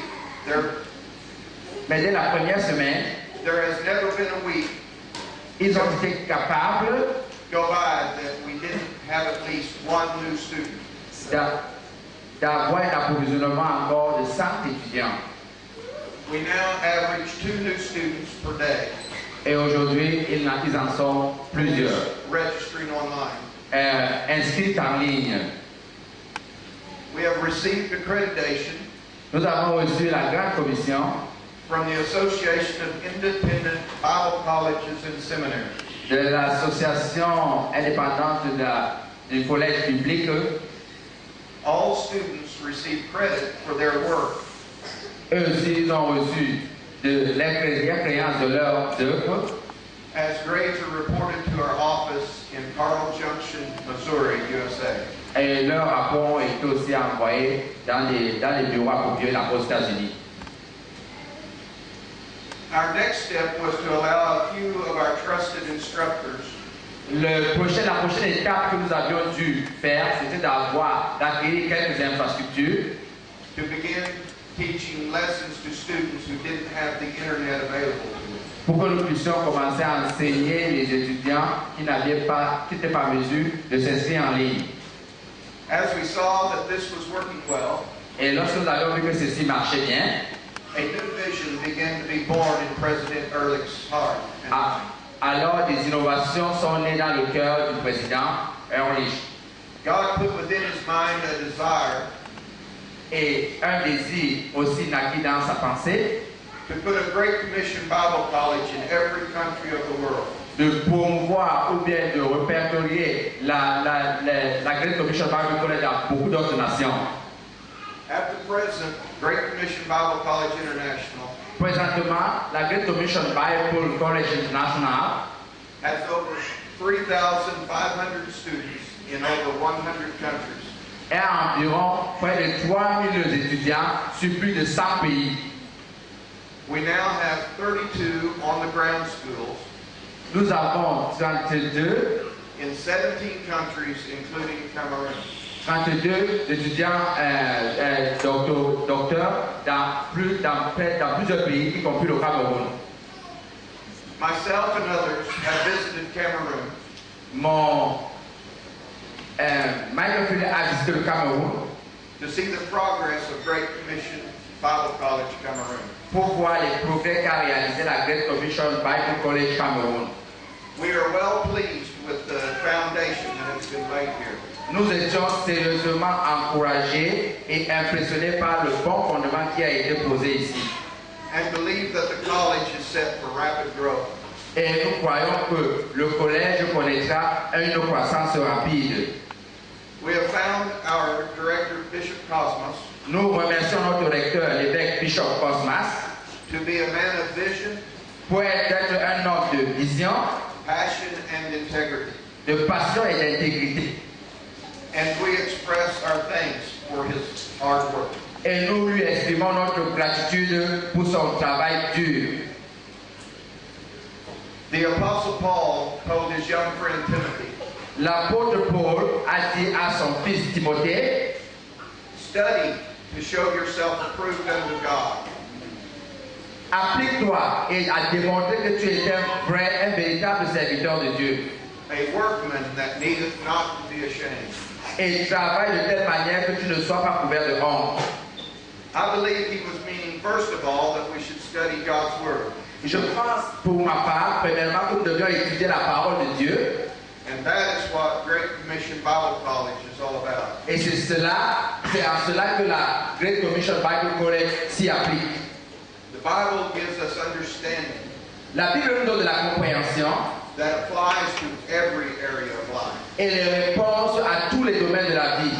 S1: Mais dès la première semaine,
S9: there has never been a week
S1: ils ont été capables
S9: go by that we didn't have at least one new student.
S1: d'avoir un approvisionnement encore de 100 étudiants.
S9: We now average 2 new students per day.
S1: Et aujourd'hui, ils en sont plusieurs.
S9: Registering online.
S1: Inscrits en ligne.
S9: We have received accreditation
S1: Nous avons reçu la Grande Commission
S9: from the Association of Independent Bible Colleges and Seminaries.
S1: de l'association indépendante du collège biblique.
S9: All students receive credit for their work.
S1: Eux aussi, ils ont reçu de la créance de leurs œuvres.
S9: As grades are reported to our office in Carl Junction, Missouri, USA.
S1: Et leur rapport est aussi envoyé dans les bureaux appropriés dans les États-Unis.
S9: Our next step was to allow a few of our trusted instructors
S1: La prochaine étape que nous avions dû faire, c'était d'acquérir quelques infrastructures
S9: to begin teaching lessons to students who didn't have the internet available to them.
S1: pour que nous puissions commencer à enseigner les étudiants qui n'étaient pas en mesure de s'inscrire en ligne.
S9: As we saw that this was working well,
S1: Et lorsque nous avons vu que ceci marchait bien,
S9: a new vision began to be born in President Ehrlich's heart.
S1: alors des innovations sont nées dans le cœur du président Ehrlich.
S9: God put within his mind a desire
S1: Et un désir aussi naquit dans sa pensée
S9: to put a Great Commission Bible College in every country of the world.
S1: de promouvoir ou bien de répertorier la Great Commission Bible College dans beaucoup d'autres nations.
S9: At the present, Great Commission Bible College International
S1: Présentement, la Great Commission Bible College International
S9: has over 3,500 students in over 100 countries.
S1: est à environ près de 3000 étudiants sur plus de 100 pays.
S9: We now have 32 on-the-ground schools
S1: Nous avons 32
S9: in 17 countries, including Cameroon.
S1: 32 étudiants docteurs dans plusieurs pays, y compris le Cameroun.
S9: Myself and others have visited Cameroon
S1: Michael Phillips a visité le Cameroun
S9: to see the progress of Great Commission Bible College Cameroon.
S1: pour voir les progrès qu'a réalisé la Great Commission Bible College Cameroun.
S9: We are well pleased with the foundation that has been laid here.
S1: Nous étions sérieusement encouragés et impressionnés par le bon fondement qui a été posé ici.
S9: And believe that the college is set for rapid growth.
S1: Et nous croyons que le collège connaîtra une croissance rapide.
S9: We have found our director, Bishop Cosmos,
S1: Nous remercions notre recteur, l'évêque Bishop Cosmas,
S9: to be a man of vision,
S1: pour être un homme de vision,
S9: passion, and integrity.
S1: de passion et d'intégrité.
S9: And we express our thanks for his hard work.
S1: Et nous lui exprimons notre gratitude pour son travail dur.
S9: The Apostle Paul told his young friend Timothy,
S1: L'apôtre Paul a dit à son fils Timothée,
S9: study to show yourself approved unto God.
S1: applique-toi et à démontrer que tu es un véritable serviteur de Dieu.
S9: A workman that needeth not to be ashamed.
S1: Et travaille de telle manière que tu ne sois pas couvert de honte.
S9: I believe he was meaning, first of all, that we should study God's Word.
S1: Je pense, pour ma part, premièrement, que nous devions étudier la parole de Dieu.
S9: And that is what Great Commission Bible College is all about.
S1: Et c'est en cela que la Great Commission Bible College s'y applique.
S9: The Bible gives us understanding
S1: La Bible nous donne de la compréhension
S9: that applies to every area of life.
S1: et les réponses à tous les domaines de la vie.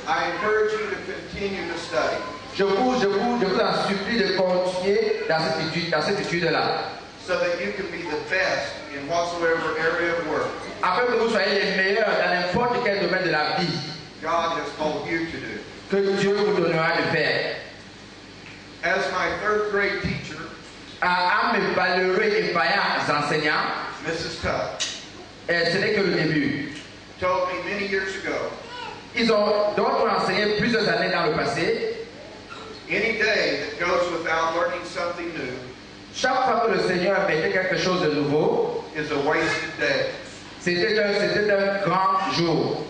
S9: I encourage you to continue to study.
S1: Je vous en supplie de continuer dans cette étude-là,
S9: so that you can be the best in whatsoever area of work
S1: afin que vous soyez les meilleurs dans n'importe quel domaine de la vie
S9: God has called you to do.
S1: que Dieu vous donnera de faire.
S9: As my third grade teacher,
S1: À mes valeureux et vaillants enseignants,
S9: Mrs. Tuck,
S1: ce n'est que le début.
S9: told me many years ago,
S1: Ils ont d'autres enseigné plusieurs années dans le passé.
S9: any day that goes without learning something new
S1: Chaque fois que le Seigneur mettait quelque chose de nouveau,
S9: is a wasted day.
S1: c'était un grand jour.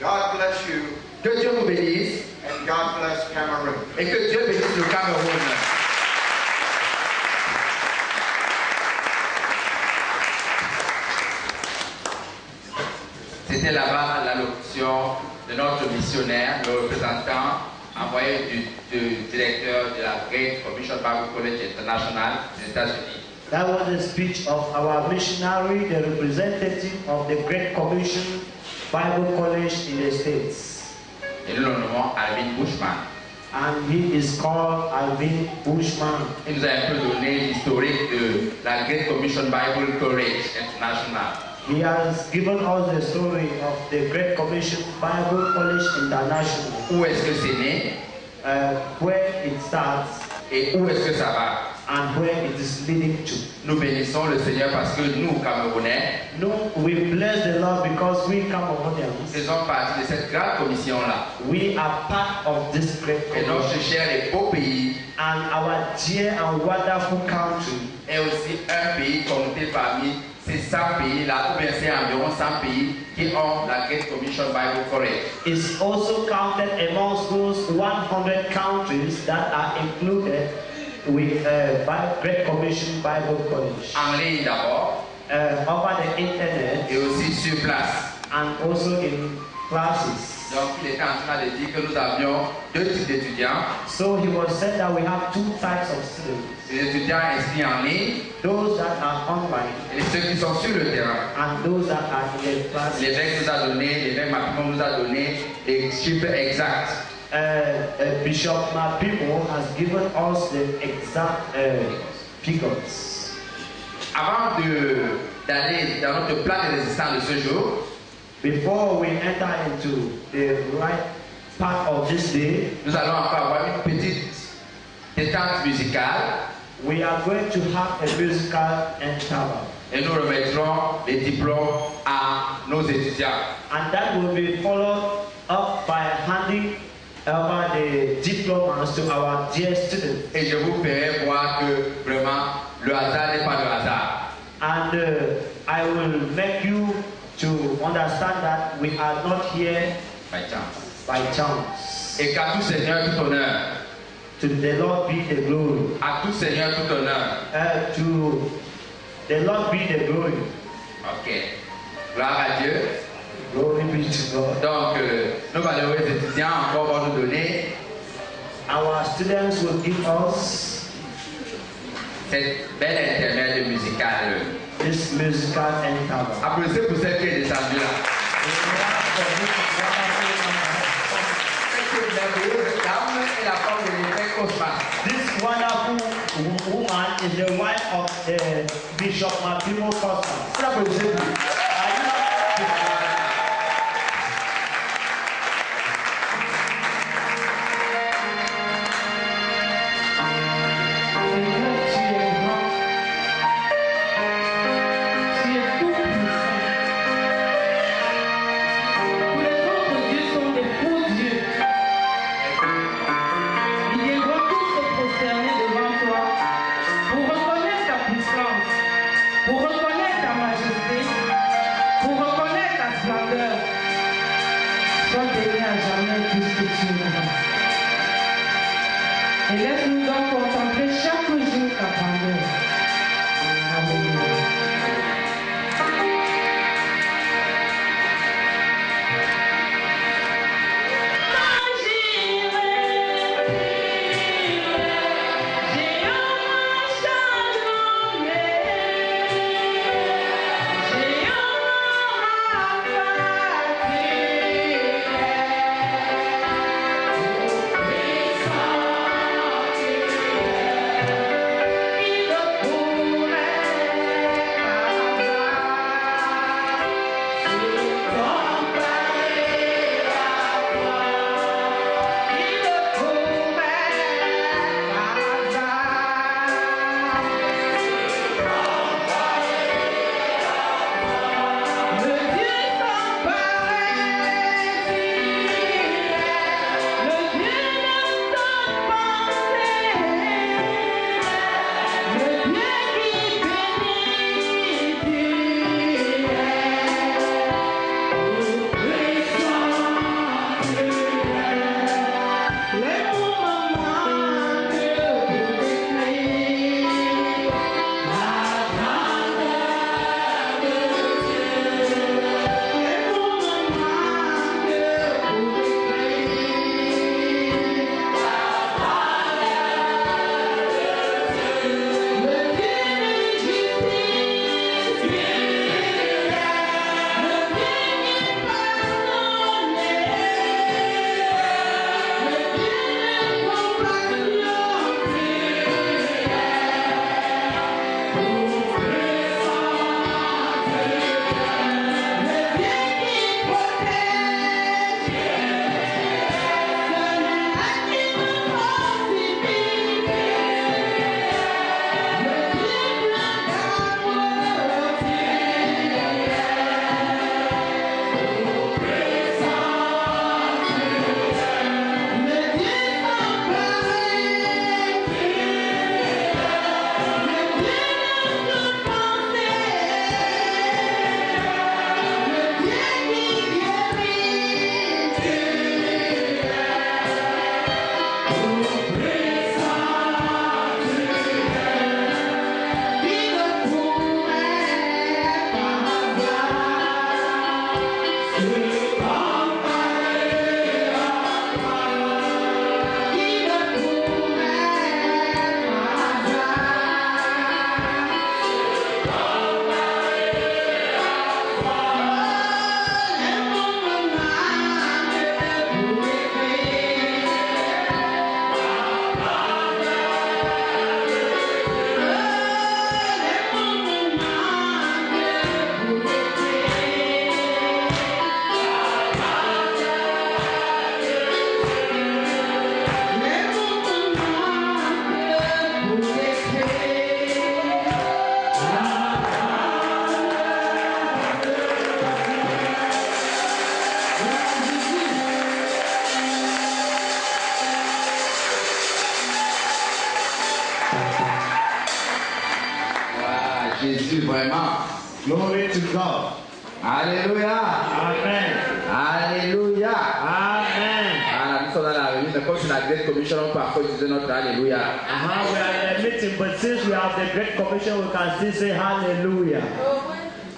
S9: God bless you,
S1: Que Dieu vous bénisse
S9: and God bless Cameroon.
S1: et que Dieu bénisse le Cameroun. C'était là-bas l'allocution de notre missionnaire, le représentant envoyé du directeur de la Great Commission Bible College International des États-Unis.
S2: That was the speech of our missionary, the representative of the Great Commission Bible College in the States.
S1: Et nous le nommons Alvin Bushman.
S2: And he is called Alvin Bushman.
S1: Il nous a un peu donné l'historique de la Great Commission Bible College International.
S2: He has given us the story of the Great Commission Bible College International.
S1: Où est-ce que c'est né?
S2: Where it starts.
S1: Et où est-ce que ça va?
S2: And where it is leading to.
S1: Nous bénissons le Seigneur parce que nous, Camerounais,
S2: we bless the Lord because we Cameroonians
S1: faisons partie de cette grande commission-là.
S2: We are part of this great commission.
S1: Et notre cher et beau pays,
S2: and our dear and wonderful country,
S1: est aussi un pays compté parmi ces 100 pays-là, ou bien c'est environ 100 pays qui ont la Great Commission Bible College.
S2: Is also counted amongst those 100 countries that are included with Great Commission Bible College.
S1: En ligne d'abord.
S2: Over the internet.
S1: Et aussi sur place.
S2: And also in classes.
S1: Donc il était en train de dire que nous avions deux types d'étudiants.
S2: So he was said that we have two types of students.
S1: Les étudiants inscrits en ligne.
S2: Those that are online.
S1: Et ceux qui sont sur le terrain.
S2: And those that are in the classes.
S1: L'évêque nous a donné, l'évêque Mapimo nous a donné les chiffres exacts.
S2: Bishop Mapimo has given us the exact figures.
S1: Avant d'aller dans notre plan de résistance de ce jour,
S2: before we enter into the right part of this day,
S1: nous allons encore avoir une petite détente musicale.
S2: We are going to have a musical interval.
S1: Et nous remettrons les diplômes à nos étudiants.
S2: And that will be followed up by handing over the diplomas to our dear students.
S1: Et je vous ferai voir que vraiment le hasard n'est pas le hasard.
S2: And I will make you to understand that we are not here
S1: by chance.
S2: By chance.
S1: Et qu'à tout Seigneur tout honneur.
S2: To the Lord be the glory.
S1: À tout Seigneur tout honneur.
S2: To the Lord be the glory.
S1: Ok. Gloire à Dieu.
S2: Glory be to God.
S1: Donc, nos valeureux étudiants encore vont nous donner.
S2: Our students will give us
S1: cette belle intermède musicale.
S2: This musical interval.
S1: Applaudissez pour celle qui est descendue là. Cette merveilleuse dame est la femme de l'évêque Osman.
S2: This wonderful woman is the wife of the Bishop Mapimo Osman.
S4: Et laisse-nous donc contempler chaque jour ta grandeur. Alléluia.
S5: Qui ne pourrait
S7: Glory to God.
S1: Alléluia.
S7: Amen.
S1: Alléluia.
S7: Amen.
S1: Voilà, nous sommes dans la réunion, mais comme c'est la Great Commission, on peut encore utiliser notre Alléluia.
S7: We are in a meeting, but since we have the Great Commission, we can still say hallelujah.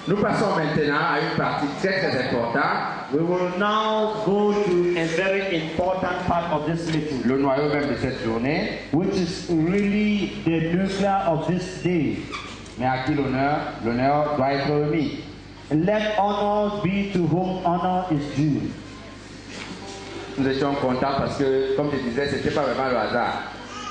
S1: Nous passons maintenant à une partie très très importante.
S7: We will now go to a very important part of this meeting,
S1: Le noyau même de cette journée.
S7: which is really the nuclear of this day.
S1: Mais à qui l'honneur? L'honneur doit être remis.
S7: Let honor be to whom honor is due.
S1: Nous étions contents parce que, comme je disais, ce n'était pas vraiment le hasard.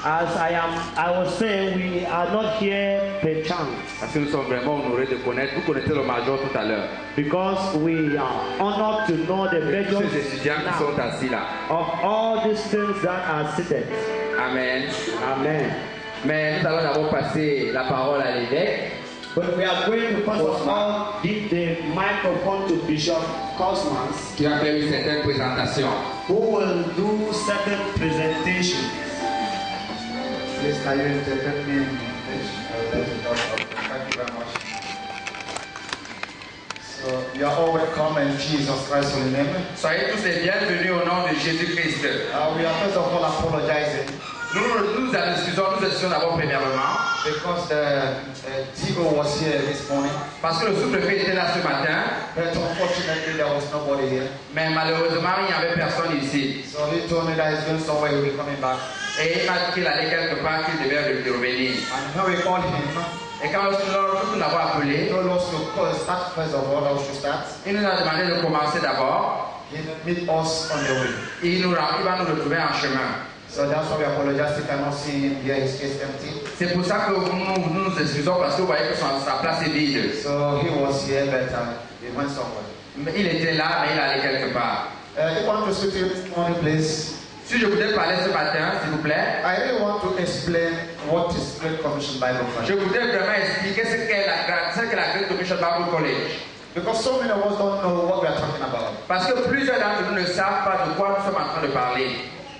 S7: As I was saying, we are not here per chance,
S1: Parce que nous sommes vraiment honorés de connaître. Vous connaissez le major tout à l'heure.
S7: because we are honored to know the
S1: Tous
S7: major
S1: ces étudiants qui sont assis là.
S7: of all these things that are seated.
S1: Amen.
S7: Amen.
S1: Mais nous allons d'abord passer la parole à l'évêque.
S2: But we are going to first of all give the microphone to Bishop Cosmas,
S1: Qui va faire une certaine présentation.
S2: who will do certain presentation.
S8: Please, can you interpret me in English? I would like to talk about. Thank you very much. So, you are all welcome in Jesus Christ's holy name.
S1: Soyez tous les bienvenus au nom de Jésus-Christ.
S8: We are first of all apologizing
S1: Nous excusons d'abord premièrement
S8: because the TO was here this morning,
S1: parce que le sous-préfet était là ce matin,
S8: but unfortunately there was nobody here.
S1: mais malheureusement il n'y avait personne ici.
S8: So he told me that he's going somewhere, he'll be coming back.
S1: Et il m'a dit qu'il allait quelque part, qu'il devait revenir.
S8: And when we called him,
S1: Et quand nous l'avons appelé,
S8: he told us to start first of all, how to start.
S1: il nous a demandé de commencer d'abord.
S8: He will meet us on the way.
S1: Il va nous retrouver en chemin.
S8: So that's why we apologize. You cannot see him here, his face empty.
S1: C'est pour ça que nous nous excusons parce que vous voyez que sa place est vide.
S8: So he was here, but he went somewhere.
S1: Il était là, mais il allait quelque part.
S8: If you want to speak to you this morning, please.
S1: Si je voudrais parler ce matin, s'il vous plaît,
S8: I really want to explain what is Great Commission Bible
S1: je
S8: College.
S1: voudrais vraiment expliquer ce qu'est la Great Commission Bible College.
S8: Because so many of us don't know what we are talking about.
S1: Parce que plusieurs d'entre nous ne savent pas de quoi nous sommes en train de parler.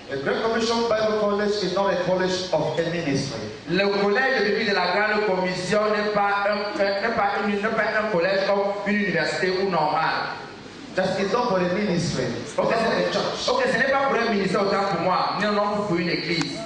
S8: The Great Commission Bible College is not a college of a ministry.
S1: Le collège de Bible de la Grande Commission n'est pas un collège comme une université ou normal.
S8: That is not for a ministry. It's
S1: Ok,
S8: not a church.
S1: ce n'est pas pour un ministère autant pour moi, mais non pour une église.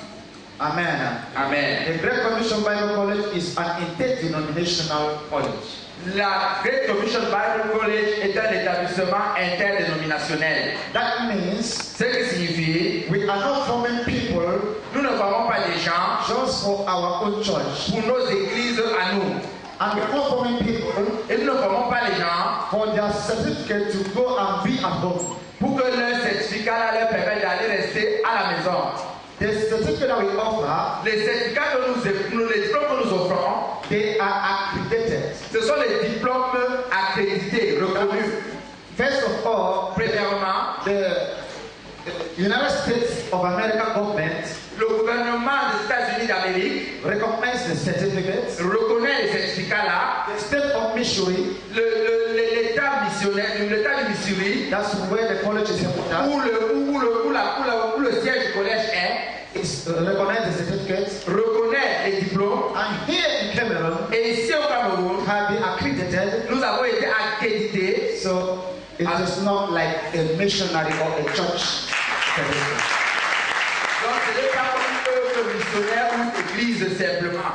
S8: Amen.
S1: Amen.
S8: The Great Commission Bible College is an interdenominational college.
S1: La Great Commission Bible College est un établissement interdénominationnel.
S8: That means
S1: Ce qui signifie,
S8: we are not forming people
S1: nous ne formons pas des gens
S8: just for our own church.
S1: pour nos églises à nous.
S8: And we are not forming people
S1: Et nous ne formons pas les gens
S8: for their certificate to go and be at home.
S1: pour que leur certificat là leur permette d'aller rester à la maison.
S8: The certificate that we offer,
S1: Les certificats les diplômes que nous offrons,
S8: they are accredited.
S1: ce sont les diplômes accrédités, reconnus.
S8: First of all,
S1: Premièrement,
S8: the United States of America government
S1: le gouvernement des États-Unis d'Amérique
S8: recognize the certificates.
S1: reconnaît les certificats là.
S8: The state of Missouri,
S1: L'État missionnaire, l'État du Missouri,
S8: that's where the college is headquartered,
S1: où le siège du collège est,
S8: is recognize the certificates.
S1: reconnaît les diplômes.
S8: And here in Cameroon,
S1: Et ici au Cameroun,
S8: have been accredited.
S1: nous avons été accrédités.
S8: So it is not like a missionary or a church certificate.
S1: Donc ce n'est pas comme une œuvre missionnaire ou une église simplement.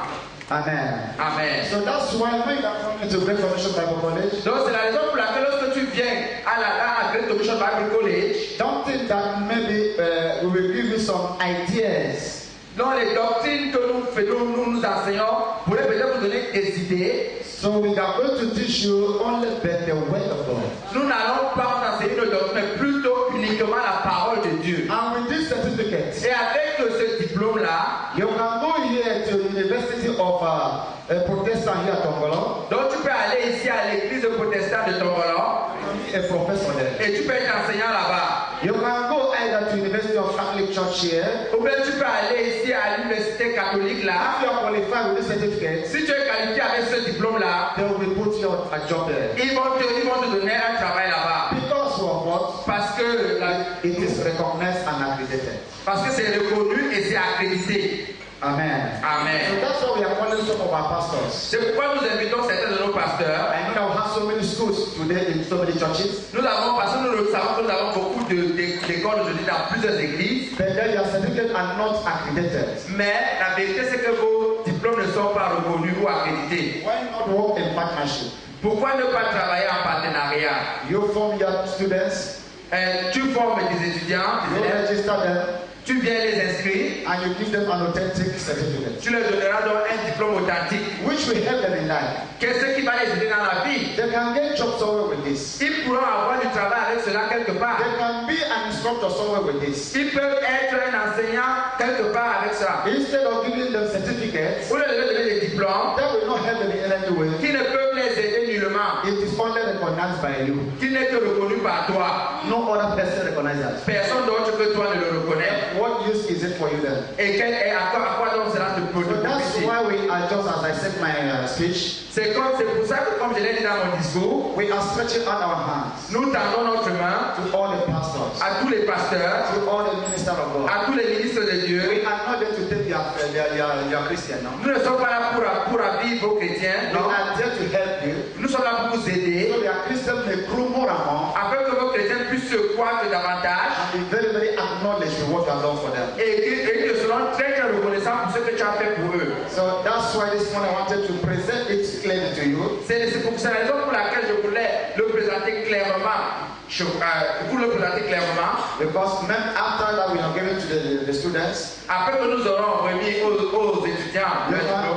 S8: Amen.
S1: Amen.
S8: So that's why when you are coming to Great Commission Bible College,
S1: Donc c'est la raison pour laquelle lorsque tu viens à la Great Commission Bible College,
S8: don't think that maybe we will give you some ideas.
S1: dans les doctrines que nous enseignons pourraient peut-être vous donner des idées.
S8: So we are going to teach you only the word of God.
S1: Nous n'allons pas vous enseigner nos doctrines, mais plutôt uniquement la parole de Dieu.
S8: And with this certificate,
S1: Et avec ce diplôme-là,
S8: you can go here to the University of Protestant here at Tongolo.
S1: donc tu peux aller ici à l'église protestante de Tongolo
S8: A professor there.
S1: et tu peux être enseignant là-bas.
S8: You can go either to University of Catholic Church here.
S1: Ou bien tu peux aller ici à l'université catholique là.
S8: If you are qualified with this certificate,
S1: Si tu es qualifié avec ce diplôme-là,
S8: they will put you a job there.
S1: ils vont te donner un travail là-bas.
S8: Because of what?
S1: Parce que
S8: It is recognized and accredited.
S1: c'est reconnu et c'est accrédité.
S8: Amen.
S1: Amen.
S8: So that's why we are calling some of our pastors.
S1: C'est pourquoi nous invitons certains de nos pasteurs.
S8: I know we have so many schools today in so many churches.
S1: Nous avons, parce que nous savons que nous avons beaucoup d'écoles aujourd'hui dans plusieurs églises.
S8: But then your certificates are not accredited.
S1: Mais la vérité, c'est que vos diplômes ne sont pas reconnus ou accrédités.
S8: Why not work in partnership?
S1: Pourquoi ne pas travailler en partenariat?
S8: You form your students,
S1: Tu formes des étudiants,
S8: you register them,
S1: tu viens les inscrire,
S8: and you give them an authentic certificate,
S1: tu leur donneras donc un diplôme authentique.
S8: which will help them in life.
S1: Qu'est-ce qui va les aider dans la vie?
S8: They can get jobs somewhere with this.
S1: Ils pourront avoir du travail avec cela quelque part.
S8: They can be an instructor somewhere with this.
S1: Ils peuvent être un enseignant quelque part avec ça.
S8: Instead of giving them certificates
S1: Ou leur donner des diplômes
S8: that will not help them in any way,
S1: qui ne peuvent les aider nullement,
S8: it is only recognized by you.
S1: qui n'est que reconnu par toi.
S8: No other person recognizes that.
S1: Personne d'autre que toi ne le reconnaît.
S8: What use is it for you then?
S1: Et à quoi donc cela te
S8: So that's
S1: produit?
S8: why we are, just as I said in my speech,
S1: C'est pour ça que, comme je l'ai dit dans mon discours,
S8: we are stretching out our hands
S1: nous tendons notre main
S8: to all the pastors,
S1: à tous les pasteurs,
S8: to all the ministers of God.
S1: à tous les ministres de Dieu.
S8: We are not there to take your Christian now.
S1: Nous ne sommes pas là pour vivre vos chrétiens,
S8: We
S1: non.
S8: are there to help you,
S1: Nous sommes là pour vous aider,
S8: so your Christian may grow more and more
S1: afin que vos chrétiens puissent se croître davantage
S8: and be very, very acknowledged for what you have done for them.
S1: et qu'ils seront très très reconnaissants pour ce que tu as fait pour eux.
S8: So that's why this morning I wanted to present it clearly to you.
S1: C'est la raison pour laquelle je voulais le présenter clairement. Pour le présenter clairement.
S8: Because after that we have given to the students,
S1: Après que nous aurons remis aux étudiants,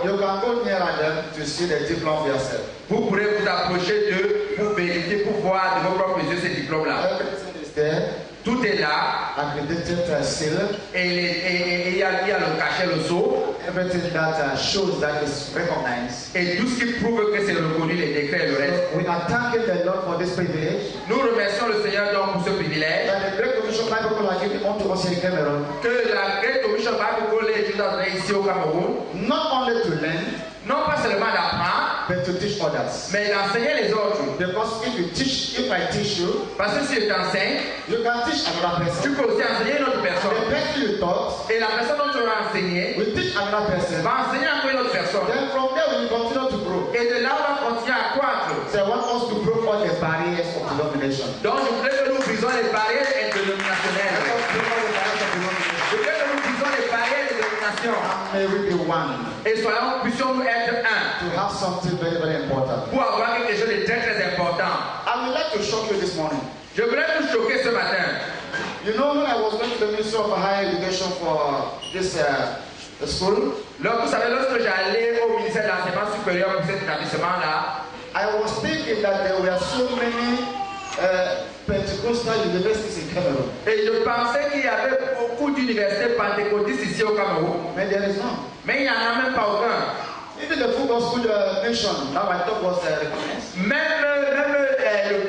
S8: you can go near them to see the diploma for yourself.
S1: vous pourrez vous approcher d'eux pour vérifier, pour voir de vos propres yeux ces diplômes-là.
S8: Everything is there,
S1: Tout est là
S8: accredited, sealed.
S1: et il y a le cachet, le sceau
S8: Everything that shows that is recognized.
S1: et tout ce qui prouve que c'est reconnu, les décrets et le reste.
S8: We are thanking the Lord for this privilege.
S1: Nous remercions le Seigneur donc pour ce privilège
S8: That the Great Commission Bible College are giving unto us here in Cameroon.
S1: que la Great Commission Bible College nous a donné ici au Cameroun,
S8: Not only to learn,
S1: non pas seulement d'apprendre,
S8: but to teach others.
S1: mais d'enseigner les autres.
S8: Because if I teach you,
S1: Parce que si je t'enseigne,
S8: you can teach another
S1: tu
S8: person.
S1: peux aussi enseigner une autre
S8: The
S1: personne.
S8: person you taught
S1: Et la personne dont tu vas enseigner
S8: will teach another person.
S1: va enseigner encore une autre personne.
S8: Then from there we will continue to grow.
S1: Et de là, on va continuer à croître.
S8: So I want us to break all the barriers of denomination.
S1: Donc, je voudrais que nous brisons les barrières interdénominationnelles.
S8: Let us break all the barriers of denomination.
S1: Je voudrais que nous brisons les barrières de dénomination.
S8: And may we be one
S1: Et puissions-nous être un
S8: to have something very, very important.
S1: pour avoir quelque chose de très très important.
S8: I would like to shock you this morning.
S1: Je voudrais vous choquer ce matin.
S8: You know, when I was going to the Ministry of Higher Education for this school,
S1: Donc, vous savez, lorsque j'allais au ministère de l'enseignement supérieur pour cet établissement-là,
S8: I was thinking that there were so many Pentecostal universities in Cameroon.
S1: et je pensais qu'il y avait beaucoup d'universités pentecôtistes ici au Cameroun.
S8: But there is none.
S1: Mais il n'y en a même pas aucun.
S8: Even the football school mission, now I thought was recognized.
S1: Même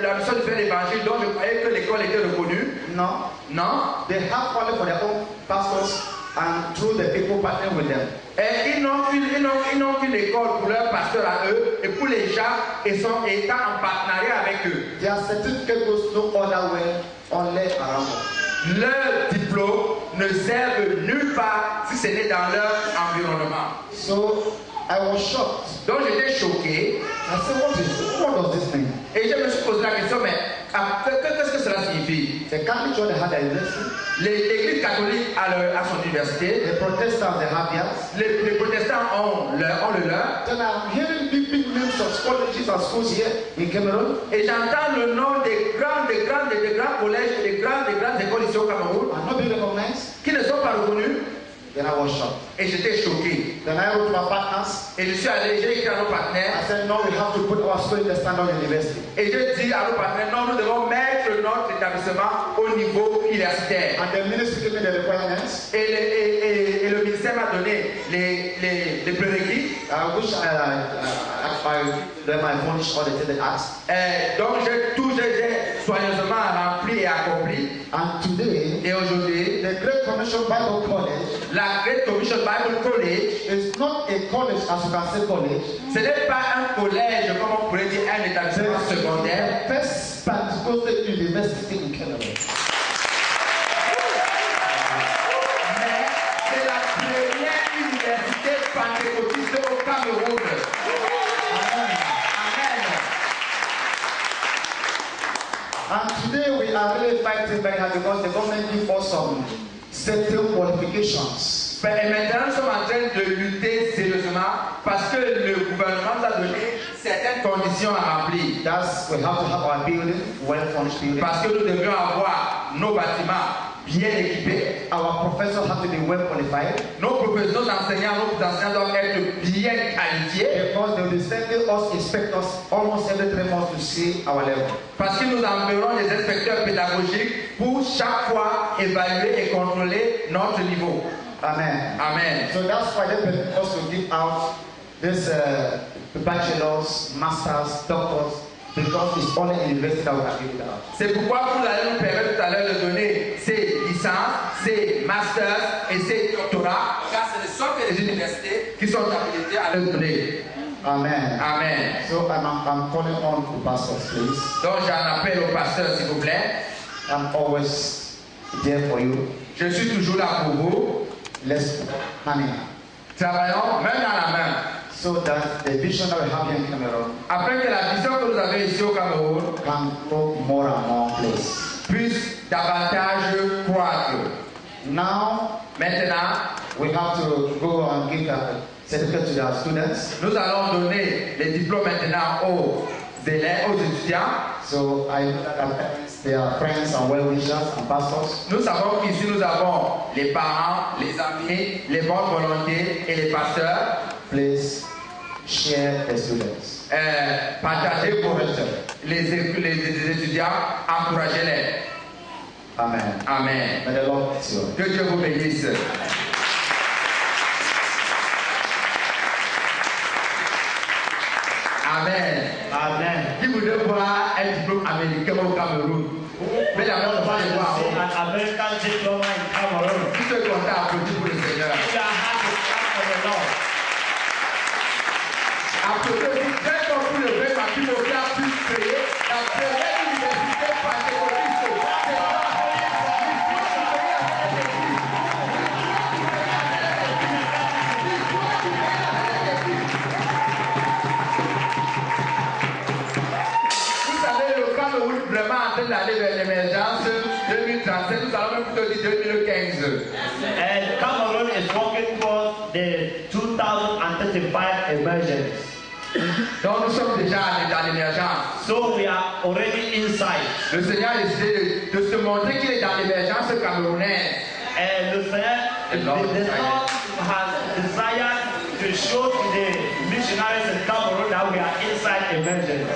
S1: la mission du Saint Évangile, dont je croyais que l'école était reconnue,
S8: No.
S1: non.
S8: They have only for their own pastors and through the people partnering with them.
S1: Et ils n'ont qu'une école pour leurs pasteurs à eux et pour les gens étant en partenariat avec eux.
S8: Their certificate goes no other way, only around them.
S1: Leurs diplômes ne servent nulle part si ce n'est dans leur environnement.
S8: So I was shocked.
S1: Donc j'étais choqué
S8: I said, what does this mean?
S1: et je me suis posé la question, mais qu'est-ce que cela signifie?
S8: The Catholic Church, they had their university.
S1: L'Église catholique a son université,
S8: The Protestants, they have theirs.
S1: les protestants ont le leur,
S8: Then I'm hearing big names of colleges and schools here in Cameroon.
S1: et j'entends le nom des grands collèges et des grandes écoles ici au Cameroun
S8: Are not being recognized.
S1: qui ne sont pas reconnus.
S8: Then I was shocked.
S1: Et j'étais choqué.
S8: Then I wrote to my partners.
S1: Et j'ai écrit à nos
S8: I
S1: partenaires.
S8: said, no, we have to put our school in the standard university.
S1: Et je dis à nos partenaires, non, nous devons mettre notre établissement au niveau universitaire.
S8: And the ministry gave me the requirements,
S1: Et le ministère m'a donné les prérequis.
S8: which then I furnished all the things they asked.
S1: Donc j'ai soigneusement rempli et accompli.
S8: And today,
S1: Et aujourd'hui,
S8: the Great Commission Bible College
S1: la Great Commission Bible College,
S8: is not a college, as you can say college.
S1: ce n'est pas un collège, comme on pourrait dire un établissement secondaire.
S8: The first Pentecostal university in Cameroon.
S1: Mais c'est la première université
S8: And today we are really fighting very hard because the government gives us some certain qualifications.
S1: Et maintenant, nous sommes en train de lutter sérieusement parce que le gouvernement nous a donné certaines conditions à remplir.
S8: That's we have to have our building, well-furnished building.
S1: Parce que nous devrions avoir nos bâtiments bien équipés.
S8: Our professors have to be well qualified.
S1: Nos professeurs, nos enseignants doivent être bien qualifiés.
S8: Because they will be sending us inspectors almost every 3 months to see our level.
S1: Parce que nous enverrons des inspecteurs pédagogiques pour chaque fois évaluer et contrôler notre niveau.
S8: Amen.
S1: Amen.
S8: So that's why they permit us to give out this bachelors, masters, doctors, because it's only in university that we can give it out.
S1: C'est pourquoi vous allez nous permettre tout à l'heure de donner ces licences, ces masters et ces doctorats, car c'est les seules que les universités qui sont habilitées à les donner.
S8: Amen.
S1: Amen.
S8: So I'm calling on the pastors, please.
S1: Donc j'en appelle au pasteur, s'il vous plaît.
S8: I'm always there for you.
S1: Je suis toujours là pour vous.
S8: Let's hand in hand.
S1: Travaillons main dans la main.
S8: So that the vision that we have here in Cameroon
S1: afin que la vision que nous avons ici au Cameroun
S8: can go more and more place.
S1: Puisse davantage croître.
S8: Now,
S1: maintenant,
S8: we have to go and give a certificate to our students.
S1: Nous allons donner les diplômes maintenant aux élèves, aux étudiants.
S8: So I know that they are friends and well-wishers and pastors.
S1: Nous savons qu'ici nous avons les parents, les amis, les bonnes volontés et les pasteurs.
S8: Please share the students.
S1: Partagez pour les étudiants, encouragez-les.
S8: Amen.
S1: Amen.
S8: May the Lord bless you.
S1: Que Dieu vous bénisse. Amen.
S2: Amen.
S1: Qui voudrait voir un diplôme américain au Cameroun? Mais la même fois, je vois
S2: an American diploma in Cameroon.
S1: tous ceux qui ont applaudi pour le Seigneur.
S2: We are happy to clap for the Lord.
S1: Applaudissez très fort pour le vrai Mathieu qui a pu créer la première université pentecôtiste. Vraiment en train d'aller vers l'émergence 2035, nous allons même plutôt dire 2015.
S2: And Cameroon is working towards the 2035 emergence.
S1: Donc nous sommes déjà dans l'émergence.
S2: So we are already inside.
S1: Le Seigneur a décidé de se montrer qu'il est dans l'émergence camerounaise.
S2: And the Lord has desired to show to the missionaries in Cameroon that we are inside emergence.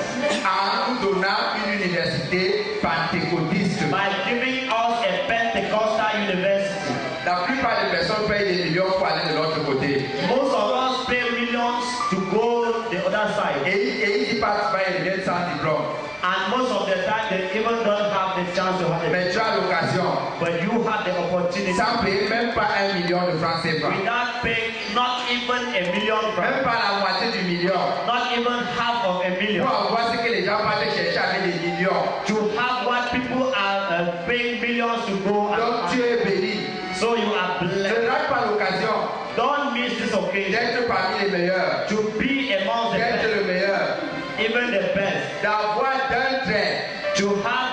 S1: En nous donnant une université pentecôtiste.
S2: By giving us a Pentecostal university.
S1: La plupart des personnes payent des millions pour aller de l'autre côté.
S2: Most of us pay millions to go the other side.
S1: Et ils y partent pas, ils viennent sans diplôme.
S2: And most of the time they even don't have the chance to have it.
S1: Mais tu as l'occasion.
S2: But you have the opportunity.
S1: Sans payer même pas 1 million de francs CFA.
S2: Without paying not even a million francs.
S1: Même pas la moitié du million.
S2: Not even half of a million.
S1: Pour avoir ce que les gens partent chercher avec des millions.
S2: To have what people are paying millions to go.
S1: Donc tu es béni.
S2: So you are blessed.
S1: Ne rate pas l'occasion.
S2: Don't miss this occasion.
S1: D'être parmi les meilleurs.
S2: To be among the best.
S1: D'être le meilleur.
S2: Even the best.
S1: D'avoir d'un trait.
S2: To have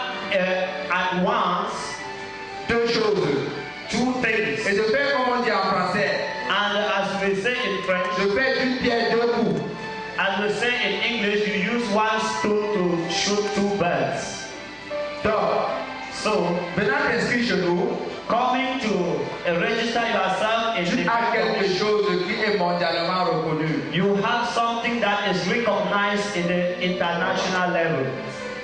S2: at once
S1: deux choses.
S2: Two things.
S1: Et de faire comme on dit en français.
S2: And as we say in French.
S1: De faire d'une pierre deux coups.
S2: As we say in English, you use one stone to shoot two birds.
S1: Donc, venant t'inscrire chez nous.
S2: Coming to register yourself in
S1: tu as quelque chose qui est mondialement reconnu.
S2: You have something that is recognized in the international level.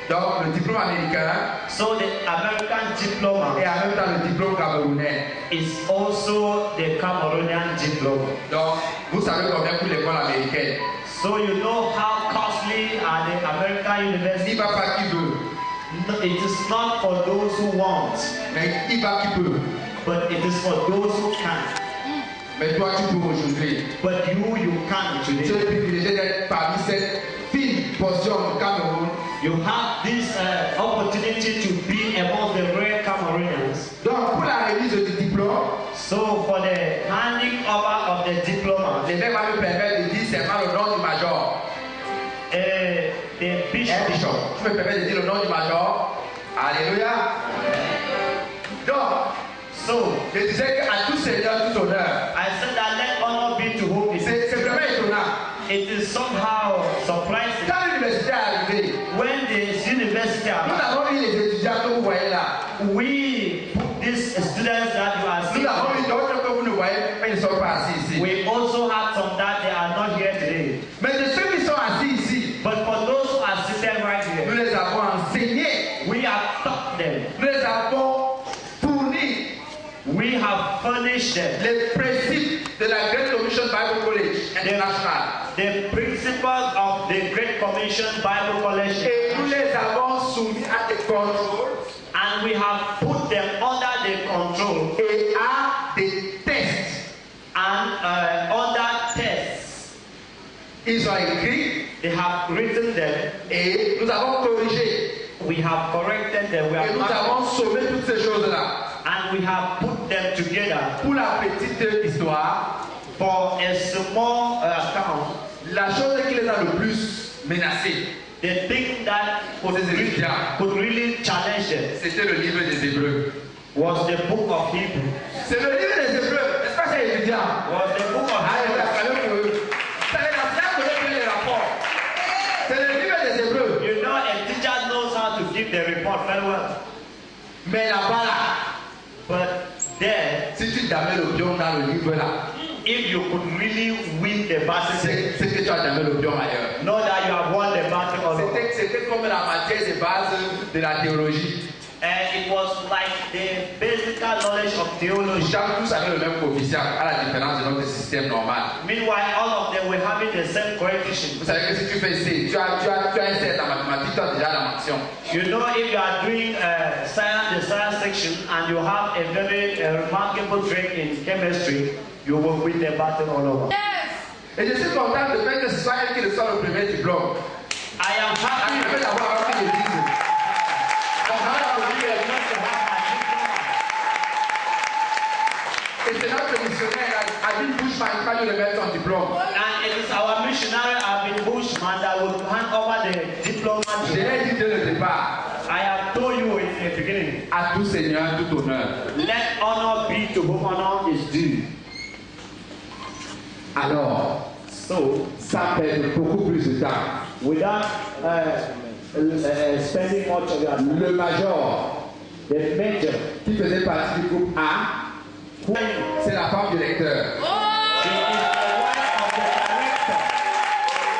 S1: Donc le diplôme américain.
S2: So the American diploma.
S1: Et en même temps le diplôme camerounais.
S2: Is also the Cameroonian diploma.
S1: Donc vous savez combien coûte l'école américaine.
S2: So you know how costly are the American universities.
S1: Il va pas qui veut.
S2: No, it is not for those who want.
S1: Mais il va qui peut.
S2: But it is for those who can.
S1: Mais toi tu peux aujourd'hui.
S2: But you can today.
S1: Tu es privilégié d'être parmi cette fine portion du Cameroun.
S2: You have this opportunity to be among the rare Cameroonians.
S1: Donc pour la remise du diplôme.
S2: So for the handing over of the diploma.
S1: Les gens vont me permettre de dire seulement le nom du major.
S2: The bishop.
S1: Tu me permets de dire le nom du major. Alléluia. Donc, je disais qu'à tout Seigneur, tout honneur.
S2: I said that let honor be to whom it is.
S1: C'est vraiment étonnant.
S2: It is somehow surprising.
S1: Quand l'université est arrivée,
S2: When this university
S1: nous
S2: arrived,
S1: avons eu les étudiants que vous voyez là.
S2: we put these students that you are
S1: Nous
S2: seeing.
S1: avons eu d'autres que vous ne voyez pas, ils ne sont pas assis ici.
S2: We also had some that they are not here today.
S1: Mais de ceux qui sont assis ici,
S2: But for those who are sitting right
S1: nous
S2: here,
S1: les avons enseignés,
S2: we have taught them.
S1: nous les avons fourni
S2: We have furnished them
S1: les principes de la Great Commission Bible College International.
S2: the principles of the Great Commission Bible College,
S1: Et nous les avons soumis à des contrôles
S2: and we have put them under the control
S1: et à des tests.
S2: and under tests.
S1: Ils ont écrit
S2: They have written them.
S1: et nous avons corrigé.
S2: We have corrected them. We
S1: Et
S2: have
S1: nous
S2: marked
S1: avons sauvé toutes ces choses-là.
S2: and we have put them together
S1: Pour la petite histoire,
S2: for a small account.
S1: la chose qui les a le plus menacés
S2: The thing that
S1: pour ces étudiants,
S2: could really challenge them
S1: c'était le livre des Hébreux.
S2: was the book of Hebrew.
S1: C'est le livre des Hébreux, n'est-ce pas, ces étudiants?
S2: Was the book of
S1: Ah, il
S2: Hebrew.
S1: a fallu pour eux. Ça les a bien connu les rapports. C'est le livre des Hébreux.
S2: You know, a teacher knows how to give the report very well.
S1: Mais là-bas, là,
S2: But there,
S1: si tu damais l'opium dans le livre là,
S2: if you could really win the battle,
S1: c'est que tu as damé l'opium ailleurs.
S2: know that you have won the battle all over.
S1: C'était comme la matière de base de la théologie.
S2: And it was like the basic knowledge of
S1: Nous
S2: theology.
S1: sommes tous avec le même coefficient, à la différence de notre système normal.
S2: Meanwhile, all of them were having the same coefficient.
S1: Vous savez que si tu fais C, tu as un 7 en mathématiques, tu as déjà la mention.
S2: You know, if you are doing the science section and you have a very remarkable grade in chemistry, you will win the battle all over.
S1: Et je suis content de faire que ce soit elle qui reçoit le premier diplôme.
S2: I am happy
S1: Après d'avoir appris l'église. Et c'est notre missionnaire, Abin Bushman, qui va nous remettre son diplôme.
S2: And it is our missionary, Abin Bushman, that will hand over the diploma
S1: Je
S2: to you.
S1: l'ai dit dès le départ,
S2: I have told you in the beginning,
S1: à tout Seigneur, tout honneur.
S2: let honor be to whom honor is due.
S1: Alors,
S2: So,
S1: ça perd beaucoup plus de temps.
S2: without spending much of your time,
S1: Le major
S2: the major,
S1: qui faisait partie du groupe A, c'est la femme du lecteur.
S2: she is the wife of the director.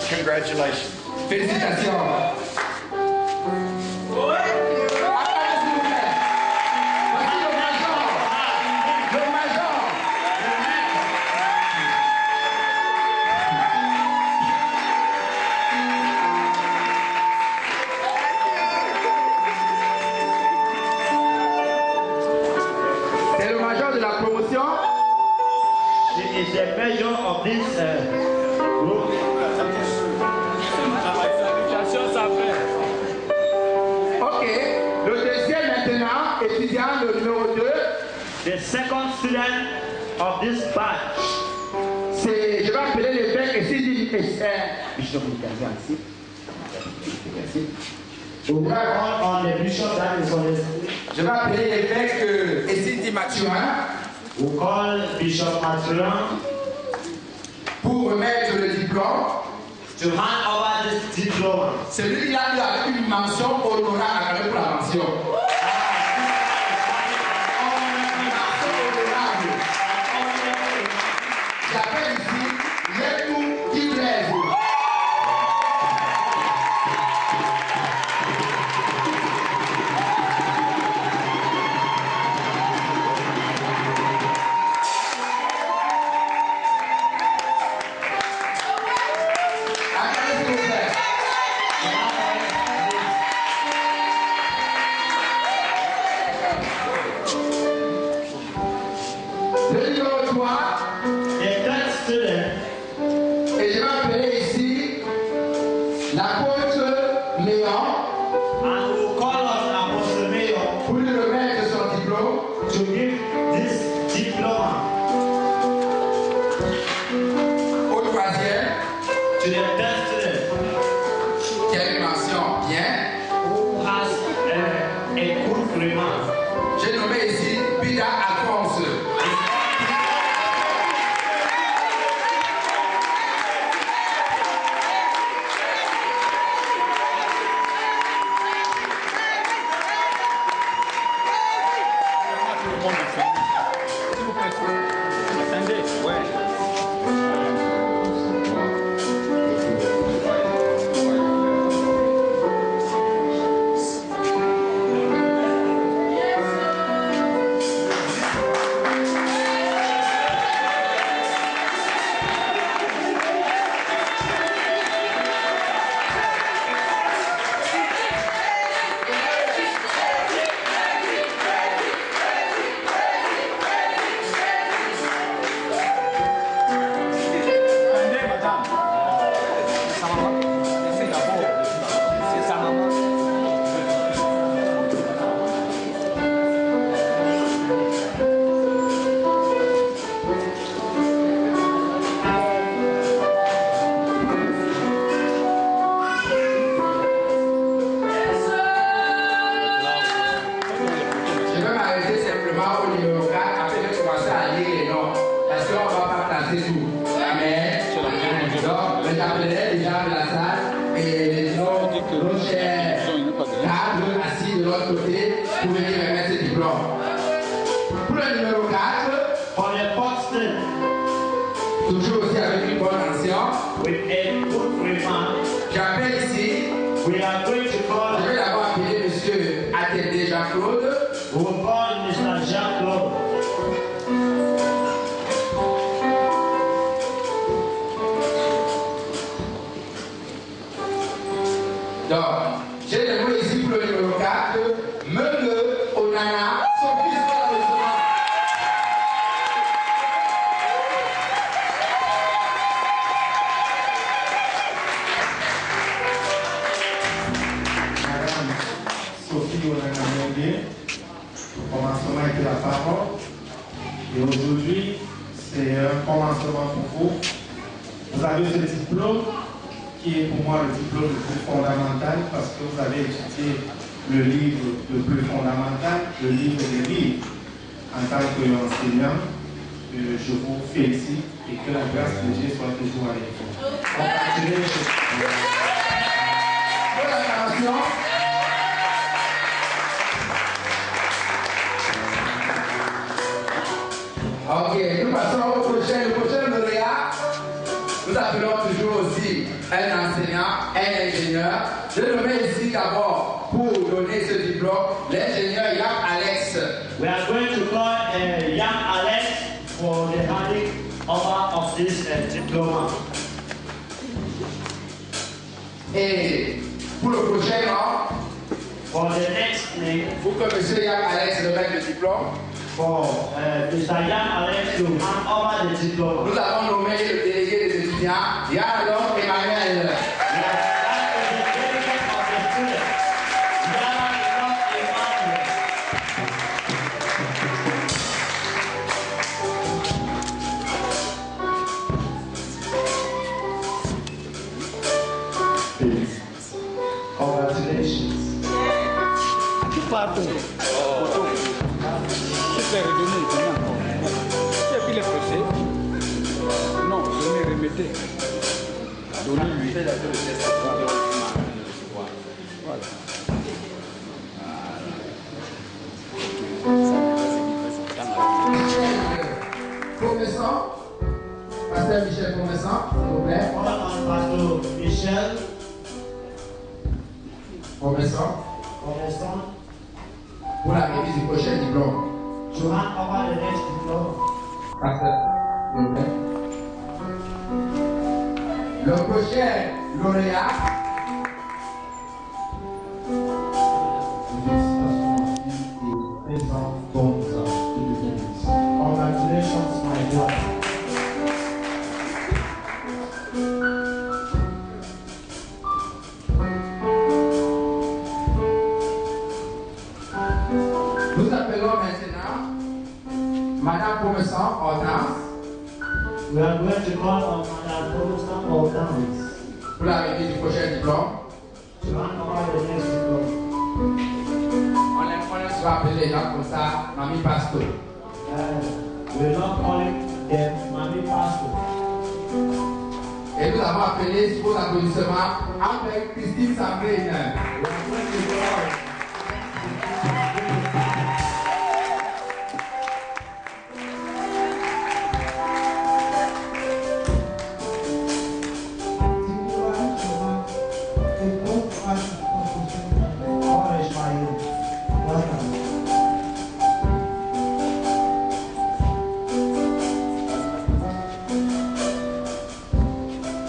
S1: Congratulations. Félicitations. C'est le major de la promotion.
S2: She is the major of this group.
S1: Ok. Le deuxième maintenant, étudiant le numéro 2.
S2: The second student of this batch.
S1: C'est, je vais appeler l'évêque et s'il dit,
S2: On the bishop that is on the
S1: je vais appeler l'évêque Essidi Mathurin
S2: we call Bishop Mathurin
S1: pour remettre le diplôme.
S2: to hand over this diploma.
S1: C'est lui qui a eu avec une mention honorable pour la mention. J'appelle ici les tout qui plaisent. recevoir.
S2: The third student.
S1: Et je vais appeler ici l'apôtre Léon.
S2: And we will call on Apostle Léon
S1: pour lui remettre son diplôme.
S2: To give this diploma.
S1: Au troisième.
S2: To the third student.
S1: Quelle mention bien.
S2: Who has a good remark.
S1: J'ai nommé ici Bida Alphonse. Ok, nous passons au prochain. Le prochain lauréat, nous appelons toujours aussi un enseignant, un ingénieur. Je le mets ici d'abord pour donner ce diplôme, l'ingénieur Yann Alex.
S2: We are going to call Yann Alex for the handing over of this diploma.
S1: Et pour le prochain nom,
S2: for the next name,
S1: pour que M. Yann Alex remette le diplôme,
S2: for Mr. Yann Alex to hand over the diploma.
S1: Nous avons nommé le délégué des étudiants, Yann Emmanuel.
S2: Congratulations.
S10: Pardon. Je vais redonner encore. Tu as pris les procès? Non, je vais remettre. Donnez-lui. Voilà.
S1: Commerçant, Pasteur Michel Commerçant, s'il vous plaît.
S2: Pasteur Michel
S1: Commerçant. Pour la remise du prochain diplôme.
S2: To hand over the next diploma.
S1: Pasteur, s'il vous plaît. Le prochain lauréat.
S2: Congratulations, my brother.
S1: Madame Commerçant, Hortense.
S2: We are going to call on Madame Commerçant Hortense.
S1: Pour la remise du prochain diplôme.
S2: To hand over the next diploma.
S1: On sera appelé les gens comme ça, Mamie Pastor.
S2: We're not calling them Mamie Pastor.
S1: Et nous avons appelé sous vos applaudissements avec Christine Sandrine.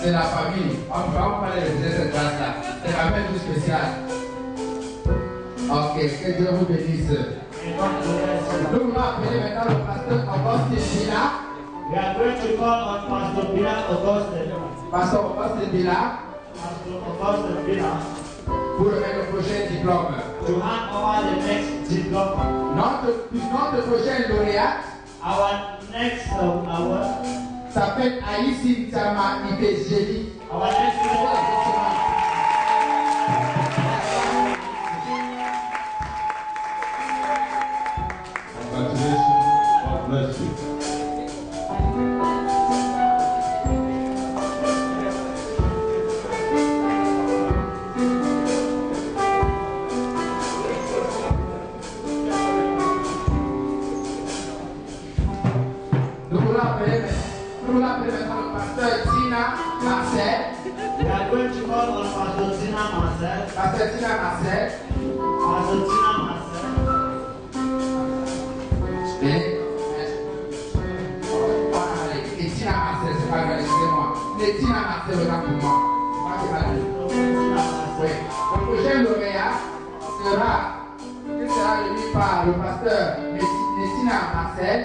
S1: C'est la famille. On va parler de cette classe-là. C'est la même chose spéciale. Ok, que Dieu vous bénisse. Nous voulons appeler maintenant le pasteur Augustin Bila.
S2: We are going to call on Pastor Bila Augustin.
S1: Pasteur Augustin Bila.
S2: Pastor Augustin Bila.
S1: Pour remettre le prochain diplôme.
S2: To hand over the next diploma.
S1: Notre prochain lauréat.
S2: Our next award.
S1: S'appelle Aïssi Tama Ipejeli.
S2: Our next
S11: Congratulations. God bless you.
S1: Nous voulons appeler maintenant le pasteur Tina Marcel.
S2: We are going to call on Pastor Tina Marcel.
S1: Pasteur Tina Marcel.
S2: Pastor Tina Marcel.
S1: Et Tina Marcel, c'est pas grave, excusez-moi. Mais Tina Marcel, on a pour moi. C'est pas grave. Oui. Le prochain lauréat sera remis par le pasteur Tina Marcel.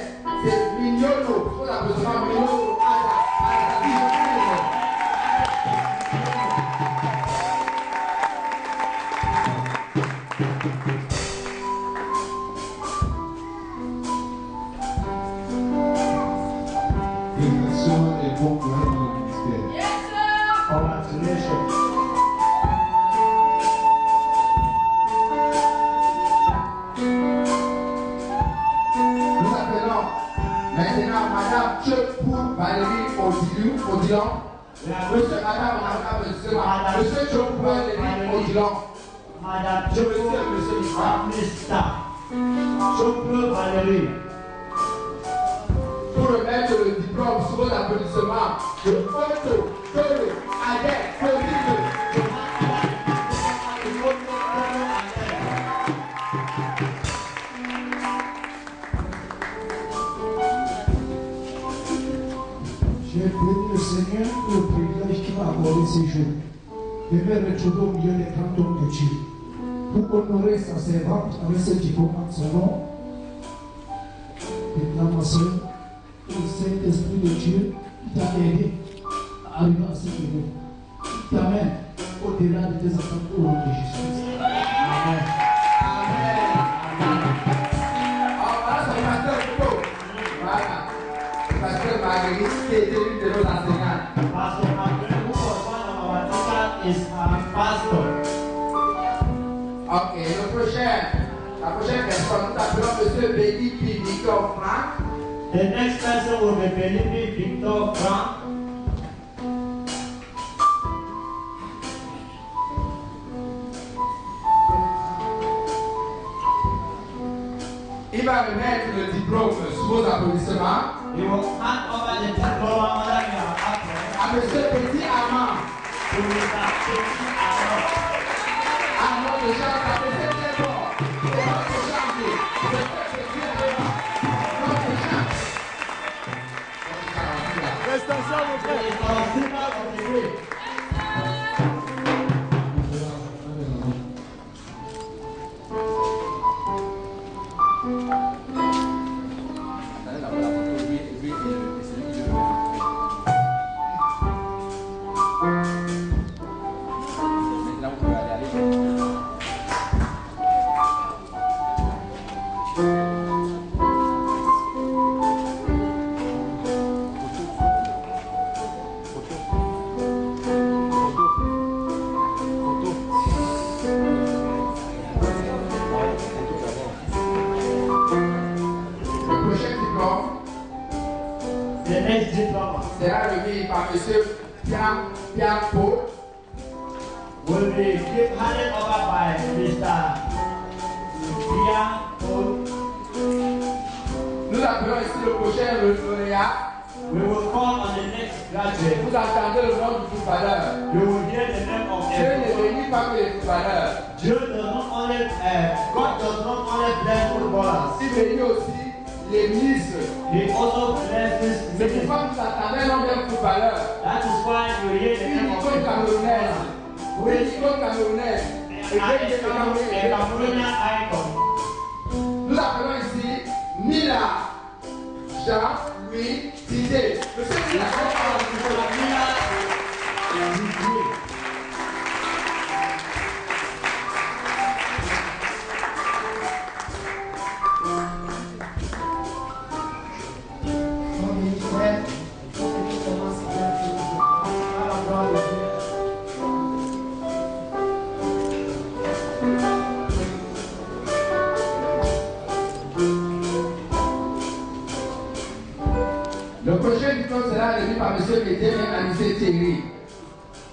S1: C'est Mignolo. Pour la besoin Mignolo.
S11: Félicitations et bon courage dans le ministère.
S4: Yes, sir.
S2: Congratulations.
S1: Nous appelons maintenant Madame Chopou Valérie Odilon. Monsieur, Madame, Monsieur Chopou Valérie Odilon.
S2: Madame Chopou Valérie.
S1: Pour remettre le diplôme sous vos applaudissements de Otto, Toro, Adèle, Covid.
S12: J'ai béni le Seigneur pour le privilège qui m'a accordé ces jours de me retrouver au milieu des grands hommes de Dieu pour honorer sa servante avec ce diplôme en son nom. Déclamation au Saint-Esprit de Dieu qui t'a aidé à arriver à ce niveau, qui t'amène au-delà de tes attentes au nom de Jésus. Amen.
S1: Pasteur Marguerite, qui était l'une de nos enseignantes.
S2: Pastor Marguerite, who was one of our teachers, is our pastor.
S1: Ok, la prochaine personne, nous appelons M. Bélipi Victor Franck.
S2: The next person will be Felipe Victor Frank.
S1: Il va remettre le diplôme sous vos applaudissements.
S2: He will hand over the diploma under your applause
S1: À M. Petit Amand.
S2: to Mr. Petit Aaron.
S1: Armand de Charles, c'est très fort. C'est notre chantier. C'est Petit Amand. Notre chantier.
S5: Reste ensemble, mon frère.
S2: It's our singer of the week.
S1: diplôme
S2: The next diploma
S1: sera remis par M. Piampo.
S2: will be handed over by Mr. Piampo.
S1: Nous appelons ici le prochain lauréat.
S2: We will call on the next graduate.
S1: Vous entendez le nom du footballeur.
S2: You will hear the name of
S1: Dieu ne bénit pas que les footballeurs.
S2: Dieu does not only, God does not only bless footballers.
S1: Il bénit aussi les ministres.
S2: He also blesses
S1: C'est pourquoi vous entendez le nom d'un footballeur.
S2: That is why you hear the name of
S1: Une icône camerounaise.
S2: Who
S1: Une
S2: is
S1: icône camerounaise.
S2: a Cameroonian icon.
S1: Nous appelons ici Mila Jean-Louis Tidé. Monsieur Mila Le prochain diplôme sera remis par M. Médéme Anissé Thierry.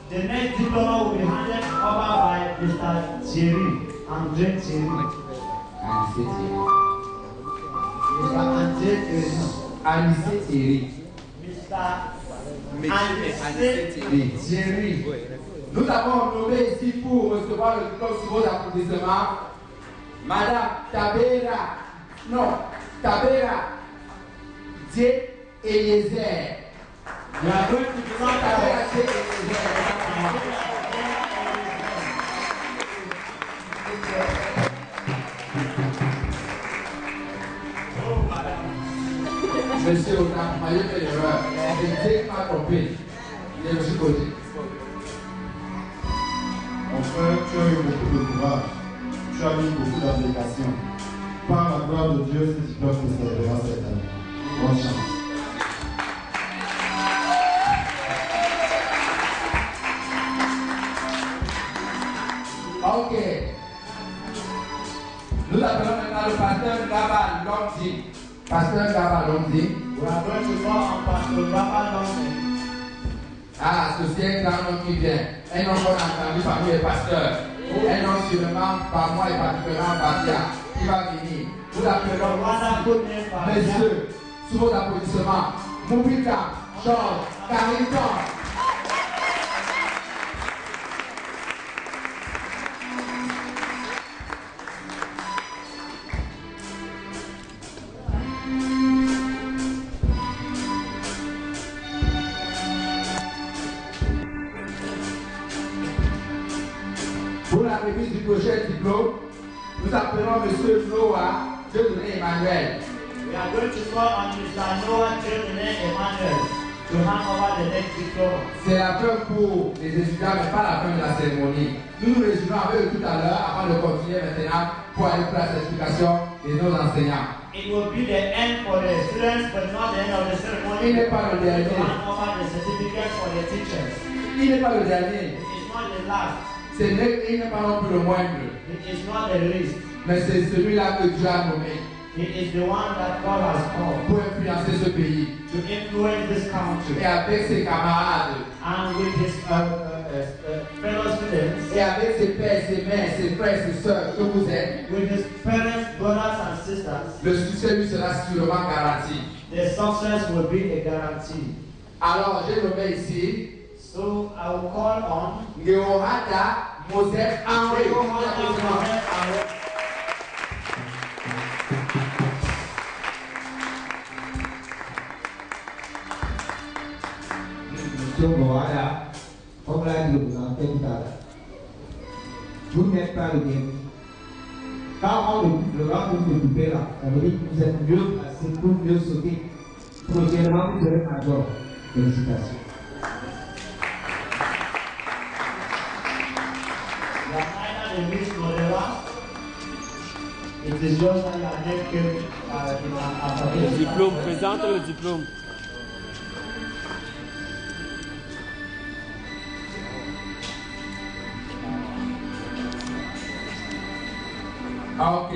S2: The next diploma will be handed over by Mr. Thierry, André Thierry.
S1: Anissé Thierry.
S2: Mr. André Thierry.
S1: Anissé Thierry.
S2: Mr. Anissé
S1: Thierry. Nous avons nommé ici pour recevoir le diplôme sous vos applaudissements Madame Tabera Dié Eliezer.
S2: We are going to present
S1: Tabera Dié Eliezer. Monsieur Oda, vous m'avez fait l'erreur. Je ne t'ai pas trompé. Il est de ce côté.
S11: Mon frère, tu as eu beaucoup de courage. Tu as mis beaucoup d'application. Par la gloire de Dieu, ce diplôme te servira cette année. Bonne chance.
S1: Ok. Nous appelons maintenant le pasteur Gaba Lomzi. Pasteur Gaba Lomzi.
S2: We are going to call on Pastor Gaba Lomzi.
S1: Ah, ceci est un grand nom qui vient. Un nom qu'on a entendu parmi les pasteurs. Un nom sûrement par moi et particulièrement par Dia. Qui va venir. Nous appelons messieurs, sous vos applaudissements, Moubika, Georges, Carrington. Pour la remise du prochain diplôme, nous appelons M. Noah Dieudonné Emmanuel.
S2: We are going to call on Mr. Noah Dieudonné Emmanuel to hand over the next diploma.
S1: C'est la fin pour les étudiants, mais pas la fin de la cérémonie. Nous nous réunissons avec eux tout à l'heure avant de continuer maintenant pour aller pour la certification de nos enseignants.
S2: It will be the end for the students, but not the end of the ceremony.
S1: Il n'est pas le dernier.
S2: To hand over the certificates for the teachers.
S1: Il n'est pas le dernier.
S2: It is not the last.
S1: Il n'est pas non plus le moindre.
S2: It is not the least.
S1: Mais c'est celui-là que Dieu a nommé.
S2: He is the one that God has called
S1: pour influencer ce pays.
S2: To influence this country.
S1: Et avec ses camarades.
S2: And with his fellow students.
S1: Et avec ses pères, ses mères, ses frères, ses sœurs que vous êtes.
S2: With his parents, brothers and sisters.
S1: Le succès lui sera sûrement garanti.
S2: The success will be a guarantee.
S1: Alors j'ai nommé ici.
S2: So I will call on
S1: Ngeohada Mosef Henry.
S13: Monsieur Moada, comme l'a dit le président tout à l'heure, vous n'êtes pas le bienvenu. Quand on le va vous occuper là, ça veut dire que vous êtes mieux placé pour mieux sauter. Prochainement, vous serez major. Félicitations.
S10: Le diplôme, présente le diplôme.
S1: Ok.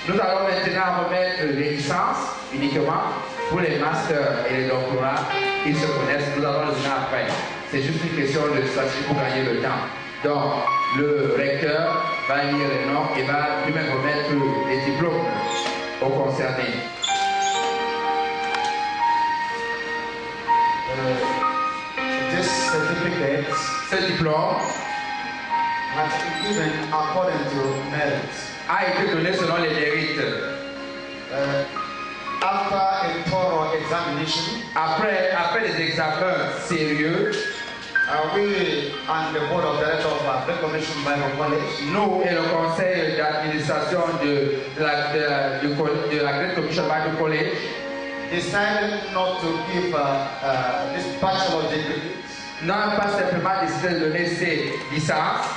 S1: Nous allons maintenant remettre les licences uniquement pour les masters et les doctorats. Ils se connaissent, nous allons les donner après. C'est juste une question de stratégie pour gagner le temps. Donc, le recteur va lire les noms et va lui-même remettre les diplômes aux concernés.
S8: This certificate,
S1: ce diplôme
S8: has been given according to merit.
S1: A été donné selon les mérites.
S8: After a thorough examination,
S1: après les examens sérieux,
S8: we and the board of directors of Great Commission Bible College,
S1: nous et le conseil d'administration de la Great Commission Bible College,
S8: decided not to give this bachelor degree.
S1: N'a pas simplement décidé de donner ces licences,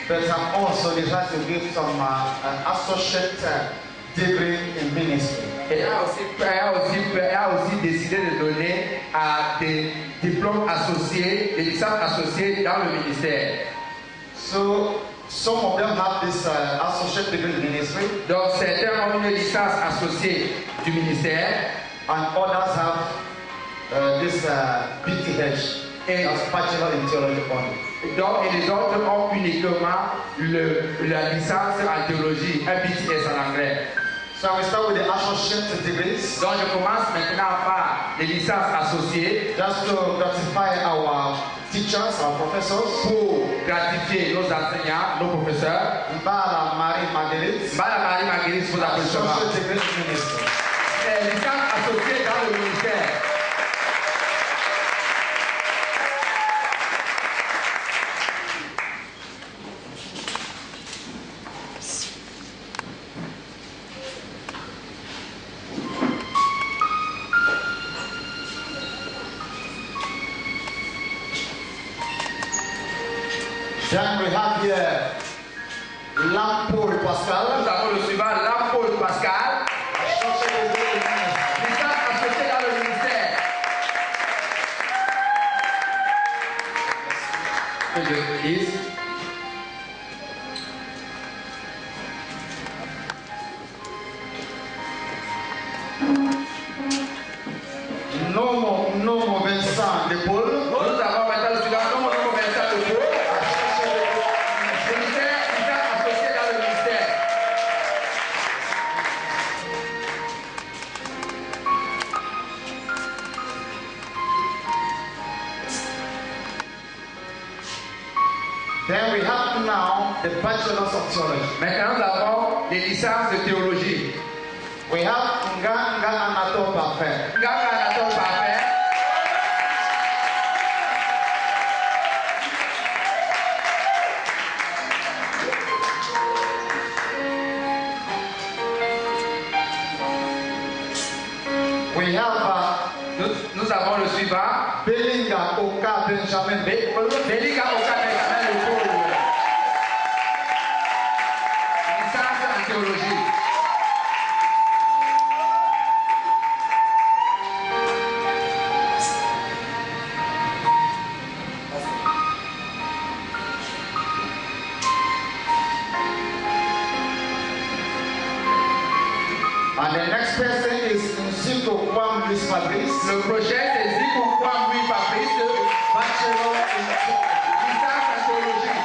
S8: but also decided to give some associate degree in ministry.
S1: Et a aussi décidé de donner à des diplômes associés, des licences associées dans le ministère.
S8: So some of them have this associate degree in ministry.
S1: Donc certains ont une licence associée du ministère,
S8: and others have this PTH, that's Bachelor in Theology only.
S1: Donc, et les autres ont uniquement la licence en théologie, un BTS en anglais.
S8: So we start with the associate degrees.
S1: Donc je commence maintenant par les licences associées.
S8: Just to gratify our teachers, our professors.
S1: Pour gratifier nos enseignants, nos professeurs.
S8: Mbala Marie Marguerite.
S1: Mbala Marie Marguerite, vous applaudissement.
S8: Associate degree in ministry.
S1: Les licences associées dans le ministère.
S8: Then we have here Lampoul Pascal.
S1: Nous avons le suivant, Lampoul Pascal. Licence associée dans le ministère. Que je lise.
S8: Nomo Vincent de Paul.
S1: Nous avons maintenant le suivant, Nomo Vincent de Paul.
S8: Then we have now the bachelors of theology.
S1: Maintenant, nous avons les licences de théologie.
S8: We have Nga Anato Parfait.
S1: Nga Anato Parfait.
S8: We have
S1: nous avons le suivant.
S8: Belinga Oka Benjamin
S1: Belinga Oka Benjamin Lepol. Licence en théologie.
S8: And the next person is Nziko Kwam Luis Fabrice.
S1: Le prochain c'est Nziko Kwam Luis Fabrice, bachelor in licence en théologie.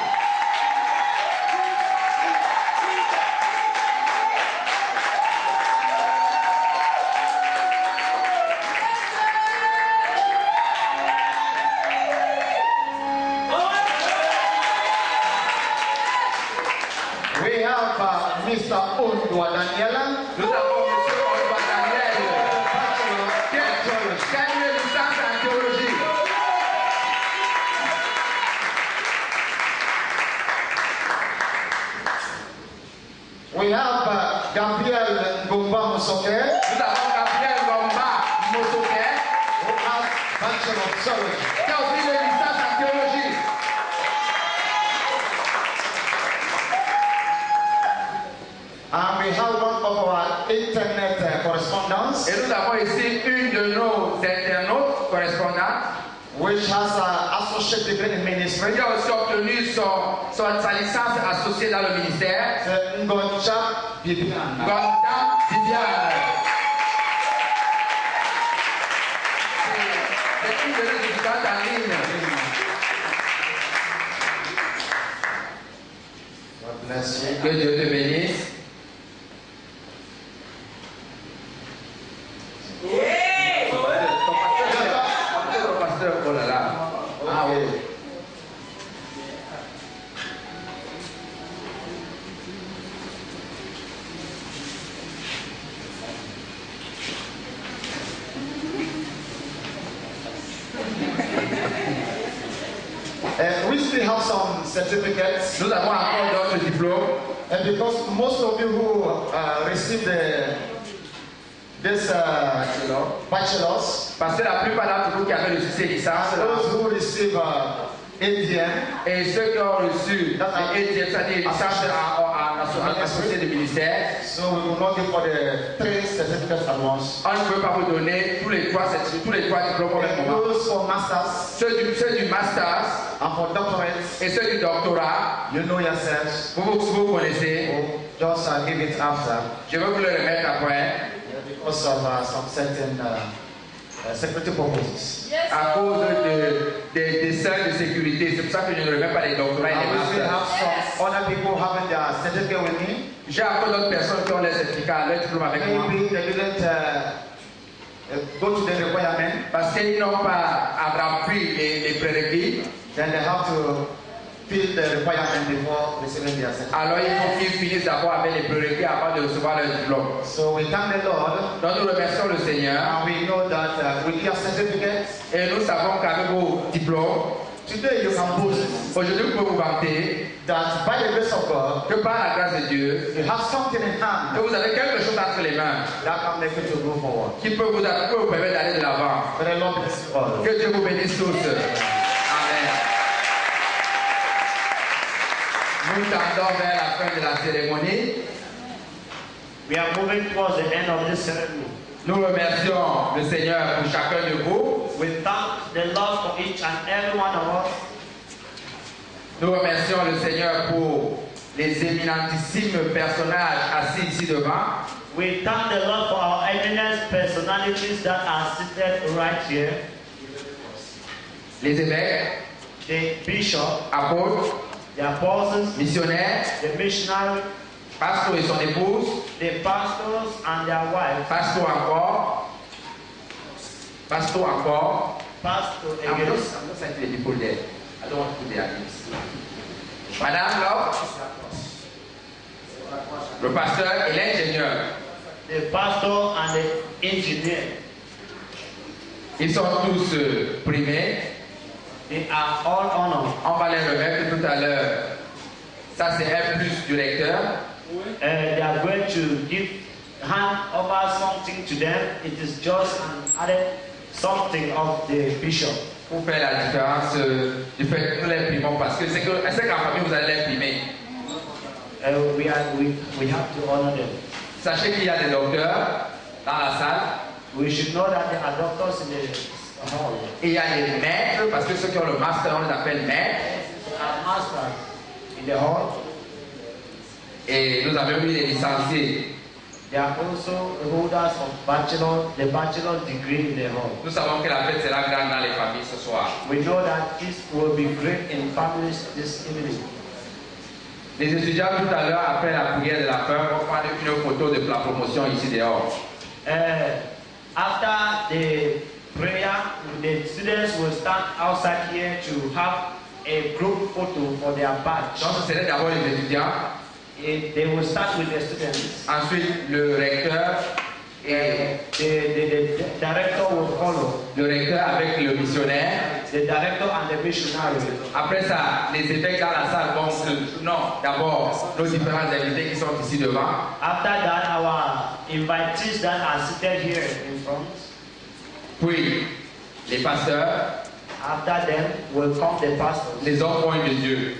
S8: We have Mr. Ondwa Daniela.
S1: Nous avons M. Ondwa Daniel, qui a une licence en théologie.
S8: We have Gabriel Ngomba Mosoke.
S1: Nous avons Gabriel Ngomba Mosoke,
S8: who has Bachelor of Theology.
S1: qui a aussi une licence en théologie.
S8: And we have one of our internet correspondents.
S1: Et nous avons ici une de nos internautes correspondantes,
S8: which has an associate degree in ministry.
S1: Qui a aussi obtenu sa licence associée dans le ministère.
S8: C'est Ngoncha Viviane.
S1: Madame Viviane. C'est une de nos étudiantes en ligne. Que Dieu te bénisse. Ton pasteur, oh là là. Ah oui.
S8: We still have some certificates.
S1: Nous avons encore d'autres diplômes.
S8: And because most of you who received this bachelor's,
S1: parce que la plupart d'entre vous qui avez reçu ces licences,
S8: those who receive ADM,
S1: et ceux qui ont reçu ADM, c'est-à-dire licence en associé de ministère,
S8: so we will not give for the 3 certificates at once.
S1: On ne peut pas vous donner tous les trois diplômes au même moment.
S8: Those for masters,
S1: ceux du master,
S8: and for doctorates,
S1: et ceux du doctorat,
S8: you know yourselves.
S1: Vous connaissez.
S8: Just give it after.
S1: Je vais vous le remettre après.
S8: Because of some certain security purposes.
S1: Yes. À cause des desseins de sécurité, c'est pour ça que je ne remets pas les doctorats et les masters.
S8: Have some other people having their certificate with me.
S1: J'ai encore d'autres personnes qui ont leur certificat, leur diplôme avec moi.
S8: Maybe they didn't go to the requirement.
S1: Parce qu'ils n'ont pas rempli les prérequis.
S8: Then they have to fill the requirement before receiving their certificate.
S1: Alors il faut qu'ils finissent d'abord avec les prérequis avant de recevoir leur diplôme.
S8: So we thank the Lord.
S1: Donc nous remercions le Seigneur.
S8: And we know that with your certificates,
S1: et nous savons qu'avec vos diplômes,
S8: today you can boast.
S1: Aujourd'hui vous pouvez vous vanter.
S8: That by the grace of God,
S1: que par la grâce de Dieu,
S8: you have something in hand.
S1: Que vous avez quelque chose entre les mains.
S8: That can make you to go forward.
S1: Qui peut vous permettre d'aller de l'avant.
S8: May the Lord bless you all.
S1: Que Dieu vous bénisse tous. Amen. Nous tendons vers la fin de la cérémonie.
S2: We are moving towards the end of this ceremony.
S1: Nous remercions le Seigneur pour chacun de vous.
S2: We thank the Lord for each and every one of us.
S1: Nous remercions le Seigneur pour les éminentissimes personnages assis ici devant.
S2: We thank the Lord for our eminent personalities that are seated right here.
S1: Les évêques,
S2: the bishop,
S1: apôtres,
S2: the apostles,
S1: missionnaires,
S2: the missionaries,
S1: pasteur et son épouse,
S2: the pastors and their wives,
S1: pasteur encore,
S2: pastor
S1: I'm
S2: again.
S1: not saying to the people there. I don't want to put their names. Madame Love, le pasteur et l'ingénieur.
S2: The pastor and the engineer.
S1: Ils sont tous primés.
S2: They are all honored.
S1: On va les remettre tout à l'heure. Ça c'est un plus du recteur.
S2: They are going to hand over something to them. It is just an added something of the bishop.
S1: Pour faire la différence, du fait que nous l'imprimons parce que c'est qu'en famille vous allez l'imprimer.
S2: We have to honor them.
S1: Sachez qu'il y a des docteurs dans la salle.
S2: We should know that there are doctors in the hall.
S1: Et il y a des maîtres, parce que ceux qui ont le master, on les appelle maîtres.
S2: Masters in the hall.
S1: Et nous avons eu des licenciés.
S2: There are also holders of the bachelor degree in the hall.
S1: Nous savons que la fête sera grande dans les familles ce soir.
S2: We know that this will be great in families this evening.
S1: Les étudiants tout à l'heure, après la prière de la fin, vont prendre une photo de la promotion ici dehors.
S2: After the prayer, the students will stand outside here to have a group photo for their badge.
S1: Donc ce serait d'abord les étudiants.
S2: They will start with the students.
S1: Ensuite le recteur et
S2: the director will follow.
S1: Le recteur avec le missionnaire.
S2: The director and the missionary.
S1: Après ça, les évêques dans la salle vont d'abord nos différents invités qui sont ici devant.
S2: After that, our invitees that are seated here in front.
S1: Puis les pasteurs.
S2: After them will come the pastors.
S1: Les hommes de Dieu.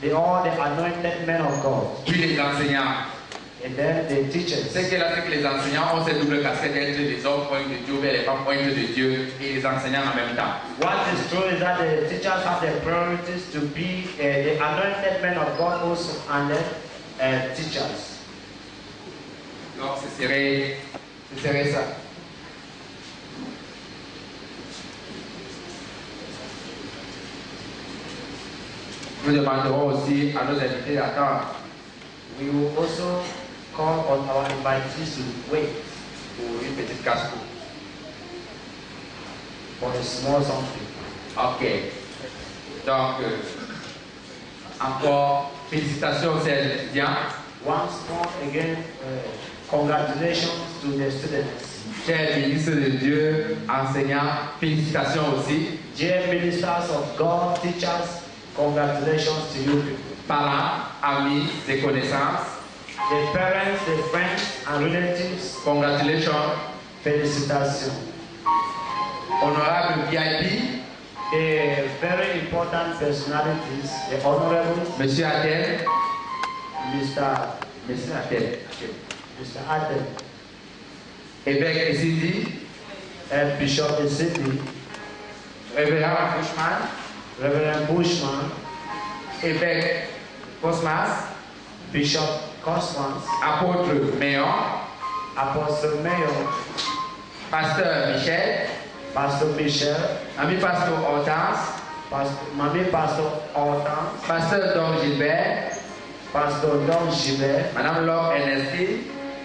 S2: All the anointed men of God.
S1: Puis les enseignants.
S2: And then the teachers.
S1: C'est que là, c'est que les enseignants ont cette double casquette d'être les hommes points de Dieu, mais les femmes points de Dieu et les enseignants en même temps.
S2: What is true is that the teachers have the priorities to be the anointed men of God also and the teachers.
S1: Donc ce serait ça. Nous demanderons aussi à nos invités d'attendre.
S2: We will also call on our invitees to wait
S1: pour une petite casse-cou.
S2: for a small something.
S1: Ok. Donc, encore félicitations aux étudiants.
S2: Once more again, congratulations to the students.
S1: Chers ministres de Dieu, enseignants, félicitations aussi.
S2: Dear ministers of God, teachers, congratulations to you people.
S1: Parents, amis et connaissances.
S2: The parents, the friends and relatives,
S1: congratulations.
S2: Félicitations.
S1: Honorable VIP,
S2: a very important personalities, the Honorable
S1: Monsieur Adel,
S2: Mr. Adel,
S1: évêque Esidi,
S2: Bishop Esidi,
S1: Révérend Bushman,
S2: Reverend Bushman,
S1: évêque Cosmas,
S2: Bishop Cosmas,
S1: apôtre Méon,
S2: Apostle Méon,
S1: Pasteur Michel,
S2: Pasteur Michel,
S1: ami Pasteur Hortense,
S2: Mamie Pasteur Hortense,
S1: Pasteur Don Gilbert,
S2: Pasteur Don Gilbert,
S1: Madame Laure Ernestine,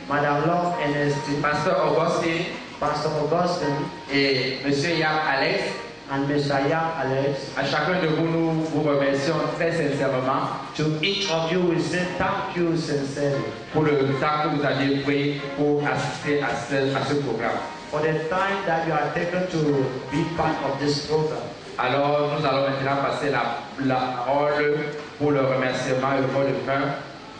S2: Madame Laure Ernestine,
S1: Pasteur Augustine,
S2: Pasteur Augustine
S1: et Monsieur Yam Alex,
S2: and Mr. Yam Alex.
S1: À chacun de vous, nous vous remercions très sincèrement.
S2: To each of you, we say thank you sincerely.
S1: Pour le temps que vous avez pris pour assister à ce programme.
S2: For the time that you are taken to be part of this program.
S1: Alors, nous allons maintenant passer la parole pour le remerciement et le mot de fin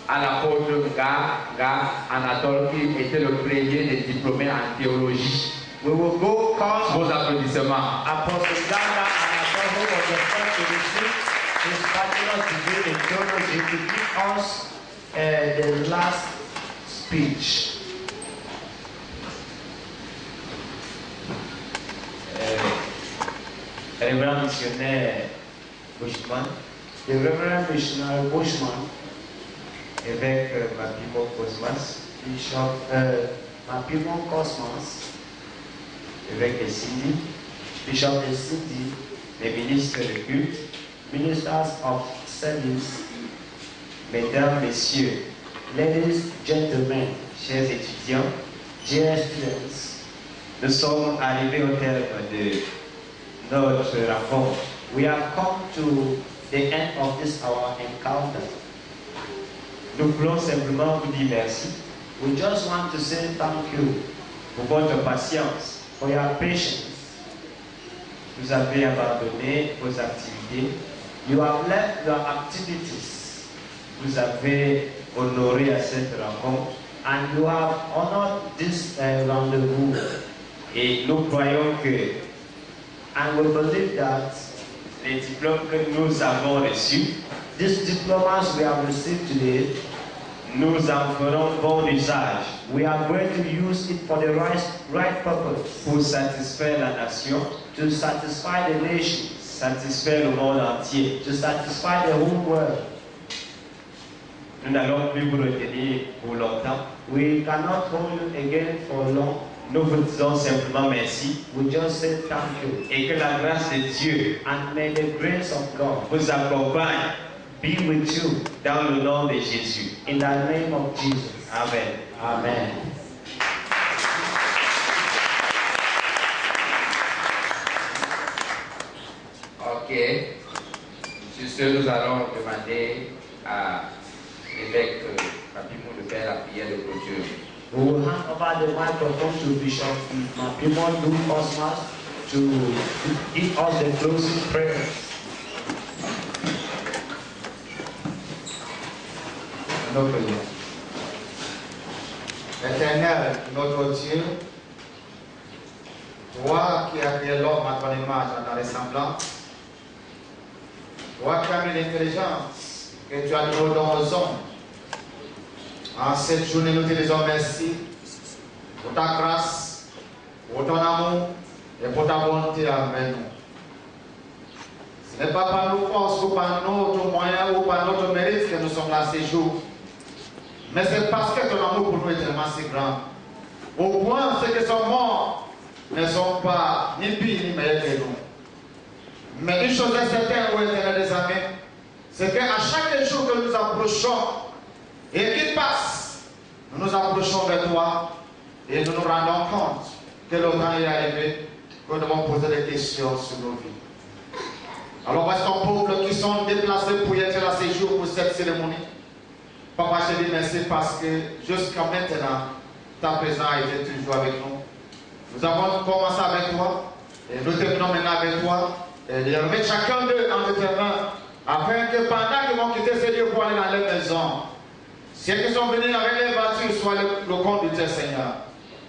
S1: à l'apôtre Ga Anatole, qui était le premier des diplômés en théologie.
S2: We will go call
S1: vos applaudissements.
S2: Apostle Ga Anatole, who was the first to receive his bachelor's degree in theology, to give us the last speech.
S14: Révérend missionnaire Bushman,
S2: the Reverend Missionary Bushman,
S14: évêque Mapimo Cosmas,
S2: Bishop Mapimo Cosmas,
S14: évêque Esidi,
S2: Bishop Esidi,
S14: les ministres de culte,
S2: ministers of service,
S14: mesdames, messieurs,
S2: ladies, gentlemen,
S14: chers étudiants,
S2: dear students,
S14: nous sommes arrivés au terme de notre rencontre.
S2: We have come to the end of this our encounter.
S14: Nous voulons simplement vous dire merci.
S2: We just want to say thank you
S14: pour votre patience,
S2: for your patience.
S14: Vous avez abandonné vos activités.
S2: You have left your activities.
S14: Vous avez honoré à cette rencontre.
S2: And you have honored this rendezvous.
S14: Et nous croyons que
S2: and we believe that
S14: les diplômes que nous avons reçus,
S2: these diplomas we have received today,
S14: nous en ferons bon usage.
S2: We are going to use it for the right purpose.
S14: Pour satisfaire la nation,
S2: to satisfy the nation,
S14: satisfaire le monde entier,
S2: to satisfy the whole world.
S14: Nous n'allons plus vous retenir pour longtemps.
S2: We cannot hold you again for long.
S14: Nous vous disons simplement merci.
S2: We just say thank you.
S14: Et que la grâce de Dieu
S2: and may the grace of God
S14: vous accompagne,
S2: be with you
S14: dans le nom de Jésus.
S2: In the name of Jesus.
S14: Amen.
S2: Amen.
S1: Ok. Sur ce, nous allons demander à l'évêque Mapimo de faire la prière de clôture.
S2: We will hand over the microphone to Bishop Mapimo Cosmas to give us the closing prayer.
S8: Nous prions. Éternel, notre Dieu, toi qui as créé l'homme à ton image, à ta ressemblance, toi qui as mis l'intelligence que tu as donné dans nos hommes, en cette journée, nous te disons merci pour ta grâce, pour ton amour et pour ta bonté avec nous. Ce n'est pas par nos forces ou par notre moyen ou par notre mérite que nous sommes là ces jours. Mais c'est parce que ton amour pour nous est tellement si grand. Au point, ceux qui sont morts ne sont pas ni pires ni meilleurs que nous. Mais une chose est certaine, ô Éternel des amis, c'est qu'à chaque jour que nous approchons et qu'il passe, nous nous approchons de toi et nous nous rendons compte que le temps est arrivé, que nous devons poser des questions sur nos vies. Alors, voici ton peuple qui sont déplacés pour y être à ces jours pour cette cérémonie. Papa, je dis merci parce que jusqu'à maintenant, ta présence a été toujours avec nous. Nous avons commencé avec toi et nous terminons maintenant avec toi. Et de remettre chacun d'eux en tes mains afin que pendant qu'ils vont quitter ce lieu pour aller dans leur maison, ceux qui sont venus avec les voitures soient le conducteur, Seigneur.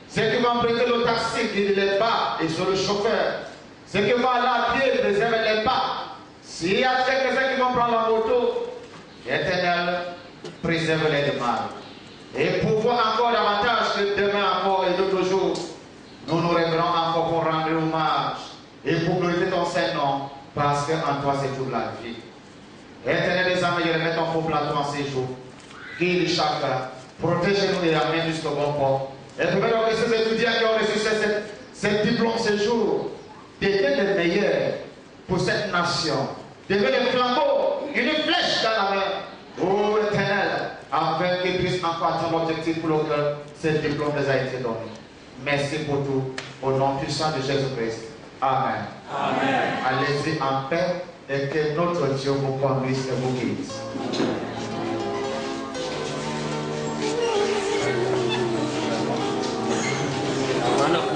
S8: Ceux qui vont prêter le taxi, guide les pas et sur le chauffeur. Ceux qui vont aller à pied, préservent les pas. S'il y a quelques-uns qui vont prendre la moto, l'Éternel préserve-les de mal. Et pour voir encore davantage que demain encore et d'autres jours, nous nous rêverons encore pour rendre hommage et pour glorifier ton Saint-Nom, parce qu'en toi c'est toute la vie. Éternel des amis, je remets ton faux plateau en ces jours. Guide chacun, protège-nous et amène jusqu'au bon port. Et permets-nous que ces étudiants qui ont reçu ce diplôme ce jour deviennent les meilleurs pour cette nation. Deviennent des flambeaux, une flèche dans la main. Oh Éternel, afin qu'ils puissent encore atteindre l'objectif pour lequel ce diplôme les a été donné. Merci pour tout. Au nom puissant de Jésus-Christ. Amen. Amen. Allez-y en paix et que notre Dieu vous conduise et vous guide.
S15: Excellent,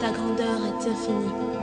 S15: ta grandeur est infinie.